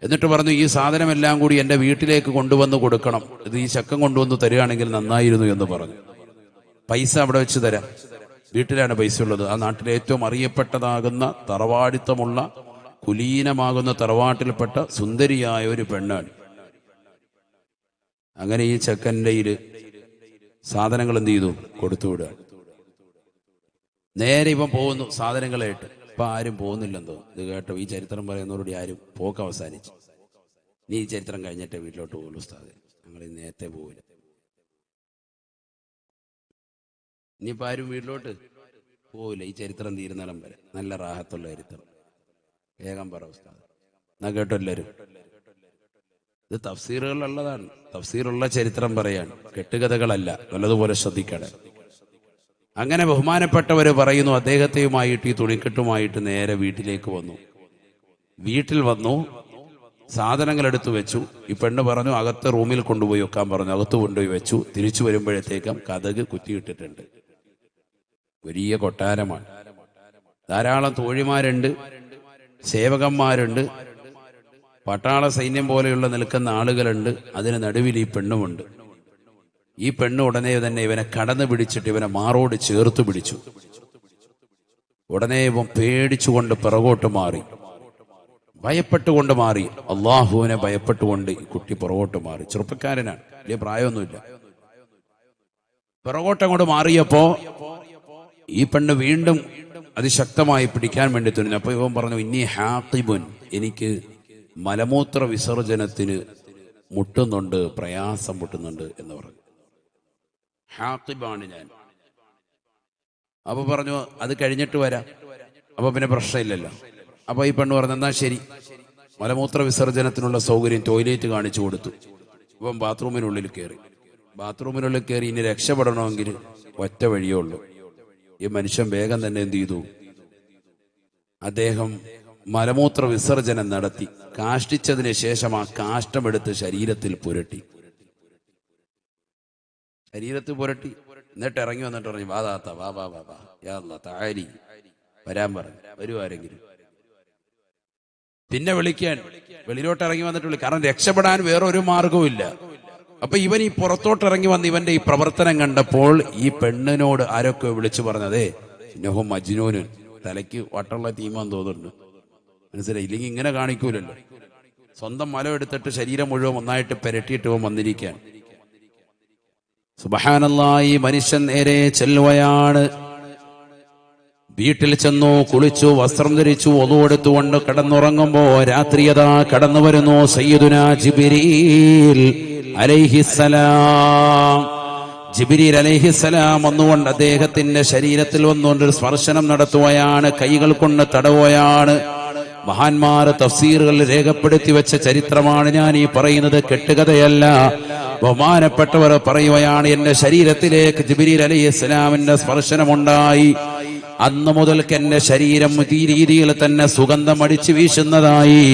എന്നിട്ട് പറഞ്ഞു, ഈ സാധനമെല്ലാം കൂടി എൻ്റെ വീട്ടിലേക്ക് കൊണ്ടുവന്ന് കൊടുക്കണം, ഇത് ഈ ചക്കം കൊണ്ടുവന്ന് തരികയാണെങ്കിൽ നന്നായിരുന്നു എന്ന് പറഞ്ഞു. പൈസ അവിടെ വെച്ച് തരാം. വീട്ടിലാണ് പൈസ ഉള്ളത്. ആ നാട്ടിലെ ഏറ്റവും അറിയപ്പെട്ടതാകുന്ന തറവാടിത്തമുള്ള കുലീനമാകുന്ന തറവാട്ടിൽപ്പെട്ട സുന്ദരിയായ ഒരു പെണ്ണാണ്. അങ്ങനെ ഈ ചെക്കൻ്റെ സാധനങ്ങൾ എന്ത് ചെയ്തു, കൊടുത്തുവിടുക. നേരെ ഇവൻ പോകുന്നു സാധനങ്ങളായിട്ട്. ഇപ്പൊ ആരും പോകുന്നില്ലെന്തോ. ഇത് കേട്ടോ, ഈ ചരിത്രം പറയുന്നവരോട് ആരും പോക്ക് അവസാനിച്ചു. നീ ഈ ചരിത്രം കഴിഞ്ഞിട്ടേ വീട്ടിലോട്ട് പോകുള്ളൂ ഉസ്താദേ, ഞങ്ങൾ നേരത്തെ പോകില്ല. ഇനിയിപ്പോൾ ആരും വീട്ടിലോട്ട് പോവില്ല. ഈ ചരിത്രം തീരുന്നിടം വരെ നല്ല റാഹത്തുള്ള ചരിത്രം. വേഗം പറ ഉസ്താദ്. എന്നാ കേട്ടോ എല്ലാവരും, ഇത് തഫ്സീറുകളുള്ളതാണ്. തഫ്സീറുള്ള ചരിത്രം പറയാണ്, കെട്ടുകഥകളല്ല. നല്ലതുപോലെ ശ്രദ്ധിക്കണേ. അങ്ങനെ ബഹുമാനപ്പെട്ടവർ പറയുന്നു, അദ്ദേഹത്തെയുമായിട്ട് ഈ തുണിക്കെട്ടുമായിട്ട് നേരെ വീട്ടിലേക്ക് വന്നു. വീട്ടിൽ വന്നു, സാധനങ്ങൾ എടുത്തു വെച്ചു. ഈ പെണ്ണ് പറഞ്ഞു അകത്ത് റൂമിൽ കൊണ്ടുപോയി വെക്കാൻ പറഞ്ഞു. അകത്ത് കൊണ്ടുപോയി വെച്ചു. തിരിച്ചു വരുമ്പോഴത്തേക്കും കതക് കുത്തിയിട്ടിട്ടുണ്ട്. വലിയ കൊട്ടാരമാണ്. ധാരാളം തോഴിമാരുണ്ട്, സേവകന്മാരുണ്ട്, പട്ടാള സൈന്യം പോലെയുള്ള നിൽക്കുന്ന ആളുകളുണ്ട്. അതിന് നടുവിൽ ഈ പെണ്ണുമുണ്ട്. ഈ പെണ്ണ് ഉടനെ തന്നെ ഇവനെ കടന്നു പിടിച്ചിട്ട് ഇവനെ മാറോട് ചേർത്ത് പിടിച്ചു. ഉടനെ ഇവൻ പേടിച്ചുകൊണ്ട് പിറകോട്ട് മാറി, ഭയപ്പെട്ടുകൊണ്ട് മാറി. അള്ളാഹുവിനെ ഭയപ്പെട്ടുകൊണ്ട് ഈ കുട്ടി പുറകോട്ട് മാറി. ചെറുപ്പക്കാരനാണ്, വലിയ പ്രായമൊന്നുമില്ല. പിറകോട്ടങ്ങോട്ട് മാറിയപ്പോ ഈ പെണ്ണ് വീണ്ടും അതിശക്തമായി പിടിക്കാൻ വേണ്ടി തുനിഞ്ഞു. അപ്പൊ ഇവൻ പറഞ്ഞു, ഇന്നി ഹാത്തിബുൻ, എനിക്ക് മലമൂത്ര വിസർജനത്തിന് മുട്ടുന്നുണ്ട്, പ്രയാസം മുട്ടുന്നുണ്ട് എന്ന് പറഞ്ഞു. ഹാത്തിബാണ് ഞാൻ. അപ്പൊ പറഞ്ഞു അത് കഴിഞ്ഞിട്ട് വരാം. അപ്പൊ പിന്നെ പ്രശ്നമില്ലല്ലോ. അപ്പൊ ഈ പെണ്ണ് പറഞ്ഞു, എന്നാ ശരി. മലമൂത്ര വിസർജനത്തിനുള്ള സൗകര്യം ടോയ്ലറ്റ് കാണിച്ചു കൊടുത്തു. ഇപ്പം ബാത്റൂമിനുള്ളിൽ കയറി. ബാത്റൂമിനുള്ളിൽ കയറി ഇനി രക്ഷപ്പെടണമെങ്കിൽ ഒറ്റ വഴിയേ ഉള്ളൂ. ഈ മനുഷ്യൻ വേഗം തന്നെ എന്ത് ചെയ്തു, അദ്ദേഹം മലമൂത്ര വിസർജനം നടത്തി. കാഷ്ടിച്ചതിന് ശേഷം ആ കാഷ്ടമെടുത്ത് ശരീരത്തിൽ പുരട്ടി. എന്നിട്ട് ഇറങ്ങി വന്നിട്ട് പറഞ്ഞു, വാ താത്ത, വാ വാ വാ വാ, യാ അല്ലാഹ് തആലി, വരാൻ പറഞ്ഞു. വരൂ ആരെങ്കിലും. പിന്നെ വിളിക്കാൻ വെളിയിലോട്ട് ഇറങ്ങി വന്നിട്ട് വിളി. കാരണം രക്ഷപ്പെടാൻ വേറൊരു മാർഗവും ഇല്ല. അപ്പൊ ഇവൻ ഈ പുറത്തോട്ട് ഇറങ്ങി വന്ന് ഇവന്റെ ഈ പ്രവർത്തനം കണ്ടപ്പോൾ ഈ പെണ്ണിനോട് ആരൊക്കെ വിളിച്ചു പറഞ്ഞതേ, ഇന്നഹു മജ്നൂനുൻ, തലയ്ക്ക് വട്ടുള്ള തീമാൻ തോന്നുന്നുണ്ട്. മനസ്സിലായി? ഇല്ലെങ്കിൽ ഇങ്ങനെ കാണിക്കൂലല്ലോ. സ്വന്തം മലം എടുത്തിട്ട് ശരീരം മുഴുവൻ ഒന്നായിട്ട് പെരട്ടിയിട്ട് ഇവൻ വന്നിരിക്കാൻ. സുബ്ഹാനല്ലാഹ്, ഈ മനുഷ്യൻ നേരെ ചെല്ലുകയാണ്. വീട്ടിൽ ചെന്നു, കുളിച്ചു, വസ്ത്രം ധരിച്ചു, ഒളു എടുത്തുകൊണ്ട് കിടന്നുറങ്ങുമ്പോ രാത്രിയതാ കടന്നു വരുന്നു സയ്യിദുനാ ജിബ്രീൽ അലൈഹിസ്സലാം. ജിബ്രീൽ അലൈഹിസ്സലാം വന്നുകൊണ്ട് അദ്ദേഹത്തിന്റെ ശരീരത്തിൽ വന്നുകൊണ്ട് ഒരു സ്പർശനം നടത്തുകയാണ്, കൈകൾ കൊണ്ട് തടവുകയാണ്. മഹാന്മാർ തഫ്സീറുകൾ രേഖപ്പെടുത്തി വെച്ച ചരിത്രമാണ് ഞാൻ ഈ പറയുന്നത്, കെട്ടുകഥയല്ല. ബഹുമാനപ്പെട്ടവർ പറയുകയാണ്, എന്റെ ശരീരത്തിലേക്ക് ജിബ്രീൽ അലൈഹിസ്സലാമിന്റെ സ്പർശനമുണ്ടായി. അന്ന് മുതൽക്ക് എന്റെ ശരീരം ഈ രീതിയിൽ തന്നെ സുഗന്ധം അടിച്ചു വീശുന്നതായി.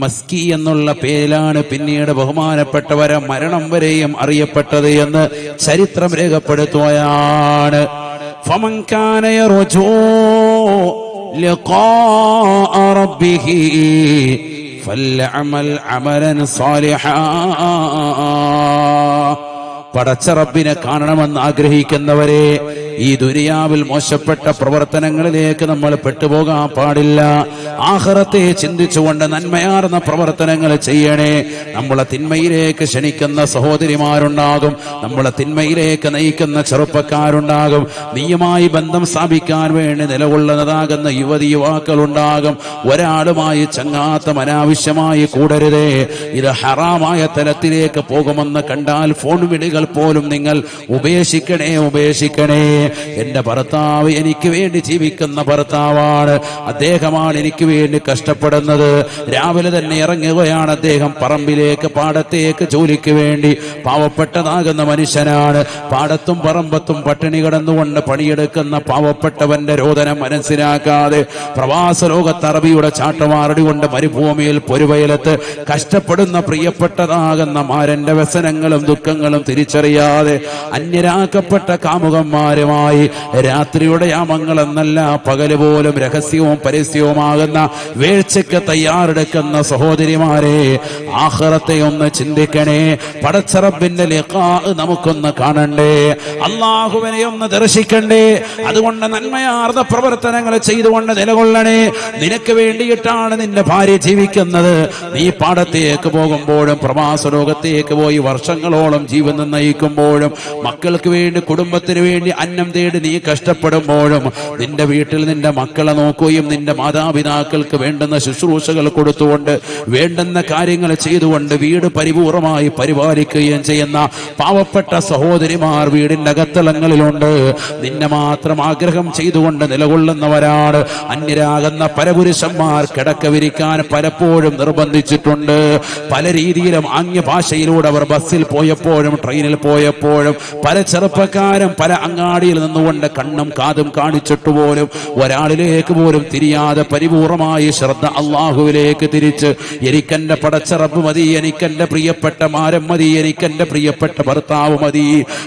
മസ്കി എന്നുള്ള പേരിലാണ് പിന്നീട് ബഹുമാനപ്പെട്ടവരെ മരണം വരെയും അറിയപ്പെട്ടത് എന്ന് ചരിത്രം രേഖപ്പെടുത്തുകയാണ്. ഫമൻ കാന യർജൂ ലിഖാഅ റബ്ബിഹി ഫൽയഅമൽ അമലൻ സാലിഹാ. പടച്ച റബ്ബിനെ കാണണമെന്ന് ആഗ്രഹിക്കുന്നവരെ, ഈ ദുനിയാവിൽ മോശപ്പെട്ട പ്രവർത്തനങ്ങളിലേക്ക് നമ്മൾ പെട്ടുപോകാൻ പാടില്ല. ആഖിറത്തെ ചിന്തിച്ചുകൊണ്ട് നന്മയാർന്ന പ്രവർത്തനങ്ങൾ ചെയ്യണേ. നമ്മളെ തിന്മയിലേക്ക് ക്ഷണിക്കുന്ന സഹോദരിമാരുണ്ടാകും, നമ്മളെ തിന്മയിലേക്ക് നയിക്കുന്ന ചെറുപ്പക്കാരുണ്ടാകും, നീയുമായി ബന്ധം സ്ഥാപിക്കാൻ വേണ്ടി നിലകൊള്ളുന്നതാകുന്ന യുവതി യുവാക്കളുണ്ടാകും. ഒരാളുമായി ചങ്ങാത്തം അനാവശ്യമായി കൂടരുതേ. ഇത് ഹറാമായ തലത്തിലേക്ക് പോകുമെന്ന് കണ്ടാൽ ഫോൺ വിളികൾ പോലും നിങ്ങൾ ഉപേക്ഷിക്കണേ. എന്റെ ഭർത്താവ് എനിക്ക് വേണ്ടി ജീവിക്കുന്ന ഭർത്താവാണ്, അദ്ദേഹമാണ് എനിക്ക് വേണ്ടി കഷ്ടപ്പെടുന്നത്. രാവിലെ തന്നെ ഇറങ്ങുകയാണ് അദ്ദേഹം പറമ്പിലേക്ക്, പാടത്തേക്ക് ജോലിക്ക് വേണ്ടി. പാവപ്പെട്ടതാകുന്ന മനുഷ്യനാണ്. പാടത്തും പറമ്പത്തും പട്ടിണി കിടന്നുകൊണ്ട് പണിയെടുക്കുന്ന പാവപ്പെട്ടവന്റെ രോദനം മനസ്സിലാക്കാതെ പ്രവാസ ലോകത്ത് അറബിയുടെ ചാട്ടമാറടി കൊണ്ട് മരുഭൂമിയിൽ പൊരുവയലത്ത് കഷ്ടപ്പെടുന്ന പ്രിയപ്പെട്ടതാകുന്ന മാരന്റെ വ്യസനങ്ങളും ദുഃഖങ്ങളും തിരിച്ചറിയാതെ അന്യരാക്കപ്പെട്ട കാമുകന്മാരുമായി രാത്രിയുടെ യാമങ്ങൾ എന്നല്ല പകല് പോലും രഹസ്യവും പരസ്യവുമാകുന്ന വീഴ്ചയ്ക്ക് തയ്യാറെടുക്കുന്ന സഹോദരിമാരെ, ആഖിറത്തെ ഒന്ന് ചിന്തിക്കണേ. പടച്ച റബ്ബിന്റെ ലിഖാ നമുക്കൊന്ന് കാണണ്ടേ, അല്ലാഹുവിനെ ഒന്ന് ദർശിക്കണ്ടേ. അതുകൊണ്ട് നന്മയാർന്ന പ്രവർത്തനങ്ങൾ ചെയ്തുകൊണ്ട് നിലകൊള്ളണേ. നിനക്ക് വേണ്ടിയിട്ടാണ് നിന്റെ ഭാര്യ ജീവിക്കുന്നത്. നീ പാടത്തേക്ക് പോകുമ്പോഴും പ്രവാസ ലോകത്തേക്ക് പോയി വർഷങ്ങളോളം ജീവിതം നയിക്കുമ്പോഴും മക്കൾക്ക് വേണ്ടി കുടുംബത്തിന് വേണ്ടി അന്നം തേടി നീ കഷ്ടപ്പെടുമ്പോഴും നിന്റെ വീട്ടിൽ നിന്റെ മക്കളെ നോക്കുകയും നിന്റെ മാതാപിതാക്കൾക്ക് വേണ്ടുന്ന ശുശ്രൂഷകൾ കൊടുത്തുകൊണ്ട് വേണ്ടുന്ന കാര്യങ്ങൾ ചെയ്തുകൊണ്ട് വീട് പരിപൂർണമായി പരിപാലിക്കുകയും ചെയ്യുന്ന പാവപ്പെട്ട സഹോദരിമാർ വീടിന്റെ അകത്തളങ്ങളിലുണ്ട്. നിന്നെ മാത്രം ആഗ്രഹം ചെയ്തുകൊണ്ട് നിലകൊള്ളുന്നവരാണ്. അന്യരാകുന്ന പരപുരുഷന്മാർ കിടക്ക വിരിക്കാൻ പലപ്പോഴും നിർബന്ധിച്ചിട്ടുണ്ട്. പല രീതിയിലും ആംഗ്യ ഭാഷയിലൂടെ അവർ ബസ്സിൽ പോയപ്പോഴും ട്രെയിനിൽ പോയപ്പോഴും പല ചെറുപ്പക്കാരും പല അങ്ങാടിയിൽ നിന്നുകൊണ്ട് കണ്ണും കാതും കാണിച്ചിട്ട് പോലും ഒരാളിലേക്ക് പോലും തിരിയാതെ പരിപൂർണമായി ശ്രദ്ധ അള്ളാഹുവിലേക്ക് തിരിച്ച് എനിക്കെന്റെ പടച്ച റബ്ബ് മതി, എനിക്കെന്റെ പ്രിയപ്പെട്ട മാരം മതി, എനിക്കെന്റെ പ്രിയപ്പെട്ട ഭർത്താവ് മതി,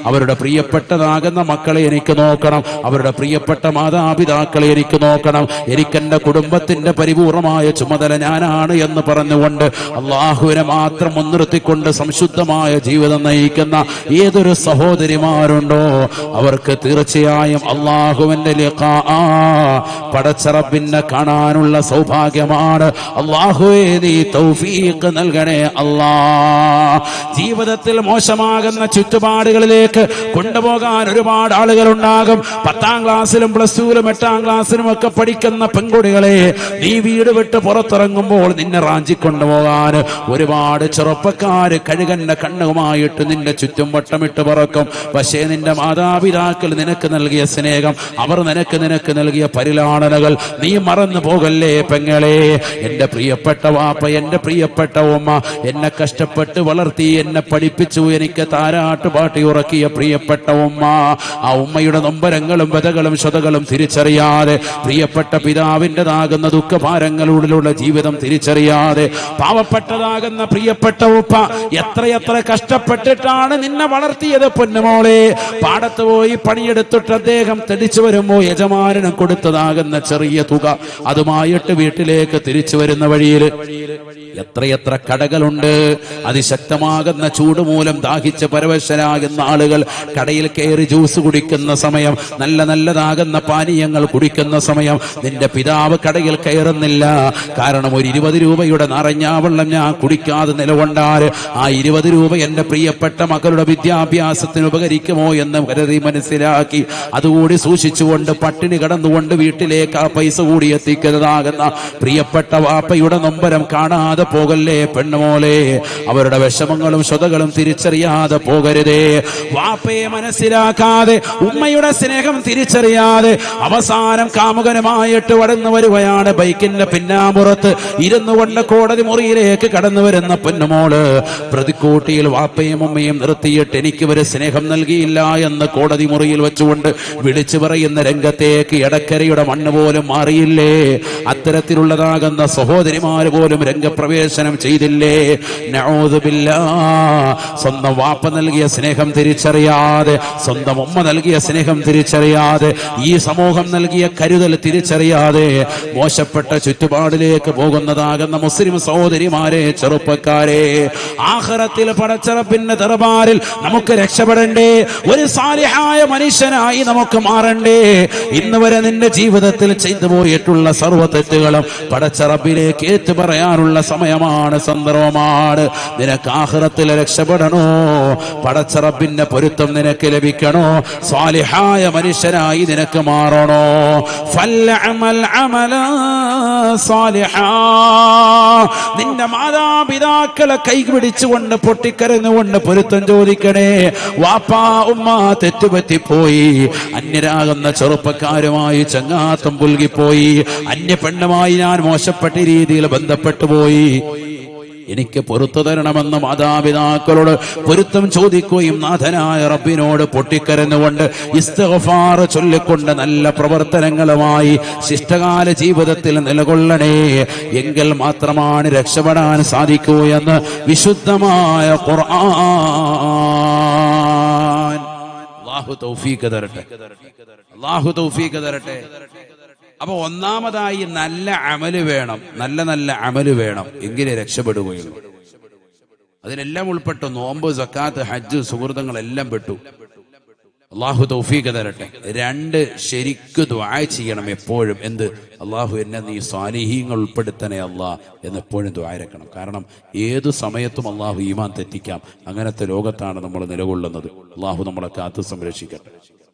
അവരുടെ പ്രിയപ്പെട്ടതാകുന്ന മക്കളെ എനിക്ക് നോക്കണം, അവരുടെ പ്രിയപ്പെട്ട മാതാപിതാക്കളെ എനിക്ക് നോക്കണം, എനിക്കെന്റെ കുടുംബത്തിന്റെ പരിപൂർണമായ ചുമതല ഞാനാണ് എന്ന് പറഞ്ഞുകൊണ്ട് അള്ളാഹുവിനെ മാത്രം മുൻനിർത്തിക്കൊണ്ട് സംശുദ്ധമായ ജീവിതം നയിക്കുന്ന ഏതൊരു സഹോദരിമാരുണ്ടോ അവർക്ക് തീർച്ചയായും അള്ളാഹുവിന്റെ ലിഖാ പടച്ച റബ്ബിനെ കാണാനുള്ള സൗഭാഗ്യമാണ്. അള്ളാഹുവേ നീ തൗഫീഖ് നൽകണേ അല്ലാ. ജീവിതത്തിൽ മോശമാകുന്ന ചുറ്റുപാടുകളിലേക്ക് കൊണ്ടുപോകാൻ ഒരുപാട് ആളുകൾ ഉണ്ടാകും. 10ാം ക്ലാസ്സിലും പ്ലസ് ടുവിലും 8ാം ക്ലാസ്സിലും ഒക്കെ പഠിക്കുന്ന പെൺകുട്ടികളെ, നീ വീട് വിട്ട് പുറത്തിറങ്ങുമ്പോൾ നിന്നെ റാഞ്ചിക്കൊണ്ടുപോകാൻ ഒരുപാട് ചെറുപ്പക്കാര് കഴുകന്റെ കണ്ണുമായിട്ട് നിന്റെ ചുറ്റും വട്ടമിട്ട് പറക്കും. പക്ഷേ നിന്റെ മാതാപിതാക്കൾ നിനക്ക് നൽകിയ സ്നേഹം, അവർ നിനക്ക് നൽകിയ പരിലാളനകൾ നീ മറന്നു പോകല്ലേ പെങ്ങളെ. എന്റെ പ്രിയപ്പെട്ട വാപ്പ, എന്റെ പ്രിയപ്പെട്ട ഉമ്മ എന്നെ കഷ്ടപ്പെട്ട് വളർത്തി, എന്നെ പഠിപ്പിച്ചു, എനിക്ക് താരാട്ട് പാട്ടി ഉറക്കിയ പ്രിയപ്പെട്ട ഉമ്മ, ആ ഉമ്മയുടെ നൊമ്പരങ്ങളും വ്യതകളും ശതകളും തിരിച്ചറിയാതെ, പ്രിയപ്പെട്ട പിതാവിൻ്റെതാകുന്ന ദുഃഖഭാരങ്ങളിലുള്ള ജീവിതം തിരിച്ചറിയാതെ, പാവപ്പെട്ടതാകുന്ന പ്രിയപ്പെട്ട ഉപ്പ എത്രയെത്ര കഷ്ടപ്പെട്ടിട്ടാണ് നിന്നെ വളർത്തിയത് പൊന്നുമോളെ. പാടത്ത് പോയി പണിയെടുത്തിട്ട് അദ്ദേഹം തിരിച്ചു വരുമ്പോ യജമാനന് കൊടുത്തതാകുന്ന ചെറിയ തുക അതുമായിട്ട് വീട്ടിലേക്ക് തിരിച്ചു വരുന്ന വഴിയിൽ എത്രയെത്ര കടകളുണ്ട്. അതിശക്തമാകുന്ന ചൂട് മൂലം ദാഹിച്ച് പരവശരാകുന്ന ആളുകൾ കടയിൽ കയറി ജ്യൂസ് കുടിക്കുന്ന സമയം, നല്ലതാകുന്ന പാനീയങ്ങൾ കുടിക്കുന്ന സമയം നിന്റെ പിതാവ് കടയിൽ കയറുന്നില്ല. കാരണം ഒരു 20 രൂപയുടെ നിറഞ്ഞാവെള്ളം ഞാൻ കുടിക്കാതെ നിലകൊണ്ടാൽ ആ 20 രൂപ എന്റെ പ്രിയപ്പെട്ട മക്കളുടെ വിദ്യാഭ്യാസത്തിന് ഉപകരിക്കുമോ എന്ന് കരുതി മനസ്സിലാക്കി അതുകൂടി സൂക്ഷിച്ചുകൊണ്ട് പട്ടിണി കടന്നുകൊണ്ട് വീട്ടിലേക്ക് ആ പൈസ കൂടി എത്തിക്കുന്നതാകുന്ന പ്രിയപ്പെട്ട വാപ്പയുടെ നൊമ്പരം കാണാതെ പോകല്ലേ പെണ്ണുമോളെ. അവരുടെ വിഷമങ്ങളും സ്വതകളും തിരിച്ചറിയാതെ പോകരുതേ. വാപ്പയെ മനസ്സിലാക്കാതെ, ഉമ്മയുടെ സ്നേഹം തിരിച്ചറിയാതെ അവസാനം കാമുകനുമായിട്ട് വടന്നു വരുകയാണ്. ബൈക്കിന്റെ പിന്നാമ്പുറത്ത് ഇരുന്നു കൊണ്ട് കോടതി മുറിയിലേക്ക് കടന്നു വരുന്ന പെണ്ണുമോള് പ്രതിക്കൂട്ടിയിൽ വാപ്പയും ഉമ്മയും നിർത്തിയിട്ട് എനിക്ക് ഒരു സ്നേഹം നൽകിയില്ല എന്ന് കോടതി മുറിയിൽ വെച്ചുകൊണ്ട് വിളിച്ചു പറയുന്ന രംഗത്തേക്ക് എടക്കരയുടെ മണ്ണ് പോലും മാറിയില്ലേ. അത്തരത്തിലുള്ളതാകുന്ന സഹോദരിമാര് പോലും രംഗപ്രവേശം പ്രവേശനം ചെയ്തില്ലേ? നഊദു ബില്ലാഹ്. സ്വന്തം വാപ്പ നൽകിയ സ്നേഹം തിരിച്ചറിയാതെ, സ്വന്തം ഉമ്മ നൽകിയ സ്നേഹം തിരിച്ചറിയാതെ, ഈ സമൂഹം നൽകിയ കരുതൽ തിരിച്ചറിയാതെ മോശപ്പെട്ട ചുറ്റുപാടിലേക്ക് പോകുന്നതാകുന്ന മുസ്ലിം സഹോദരിമാരെ, ചെറുപ്പക്കാരെ, ആഖിറത്തിൽ പടച്ച റബ്ബിന്റെ ദർബാറിൽ നമുക്ക് രക്ഷപ്പെടണ്ടേ? ഒരു സാലിഹായ മനുഷ്യനായി നമുക്ക് മാറണ്ടേ? ഇന്ന് വരെ നിന്റെ ജീവിതത്തിൽ ചെയ്തു പോയിട്ടുള്ള സർവ്വ തെറ്റുകളും പടച്ച റബ്ബിലേക്ക് ഏറ്റു പറയാനുള്ള സമയമാണ്, സന്ദർഭമാണ്. നിനക്ക് ആഖിറത്തിൽ രക്ഷപ്പെടണോ? പടച്ച റബ്ബിന്റെ പൊരുത്തം നിനക്ക് ലഭിക്കണോ? സാലിഹായ മനുഷ്യനായി നിനക്ക് മാറണോ? ഫൽഅമൽ അമലൻ സാലിഹാ. നിന്റെ മാതാപിതാക്കളെ കൈപിടിച്ചുകൊണ്ട് പൊട്ടിക്കരഞ്ഞുകൊണ്ട് പൊരുത്തം ചോദിക്കണേ. വാപ്പാ ഉമ്മ തെറ്റുപറ്റിപ്പോയി, അന്യരാകുന്ന ചെറുപ്പക്കാരുമായി ചങ്ങാത്തം പുൽകിപ്പോയി, അന്യ പെണ്ണുമായി ഞാൻ മോശപ്പെട്ട രീതിയിൽ ബന്ധപ്പെട്ടു പോയി, എനിക്ക് പൊരുത്തു തരണമെന്ന് മാതാപിതാക്കളോട് പൊരുത്തം ചോദിക്കുകയും നാഥനായ റബ്ബിനോട് പൊട്ടിക്കരഞ്ഞുകൊണ്ട് ഇസ്തിഗ്ഫാർ ചൊല്ലിക്കൊണ്ട് നല്ല പ്രവർത്തനങ്ങളുമായി ശിഷ്ടകാല ജീവിതത്തിൽ നിലകൊള്ളണേ. എങ്കിൽ മാത്രമാണ് രക്ഷപ്പെടാൻ സാധിക്കൂ എന്ന് വിശുദ്ധമായ ഖുർആൻ. അല്ലാഹു തൗഫീഖ് തരട്ടെ, അല്ലാഹു തൗഫീഖ് തരട്ടെ. അപ്പൊ ഒന്നാമതായി നല്ല അമല് വേണം, നല്ല അമല് വേണം, എങ്കിലേ രക്ഷപ്പെടുകയുള്ളൂ. അതിനെല്ലാം ഉൾപ്പെട്ടു. നോമ്പ്, സക്കാത്ത്, ഹജ്ജ്, സുഹൃത്തുക്കളെല്ലാം പെട്ടു. അള്ളാഹു തൗഫീഖ് തരട്ടെ. രണ്ട്, ശരിക്കു ദുആ ചെയ്യണം എപ്പോഴും. എന്ത്? അള്ളാഹു എന്നെ നീ സാലിഹീങ്ങൾ ഉൾപ്പെടുത്തണേ അല്ലാ എന്ന് എപ്പോഴും ദുആ ഇരക്കണം. കാരണം ഏതു സമയത്തും അള്ളാഹു ഈമാൻ തെറ്റിക്കാം. അങ്ങനത്തെ ലോകത്താണ് നമ്മൾ നിലകൊള്ളുന്നത്. അള്ളാഹു നമ്മളെ കാത്തു സംരക്ഷിക്കട്ടെ.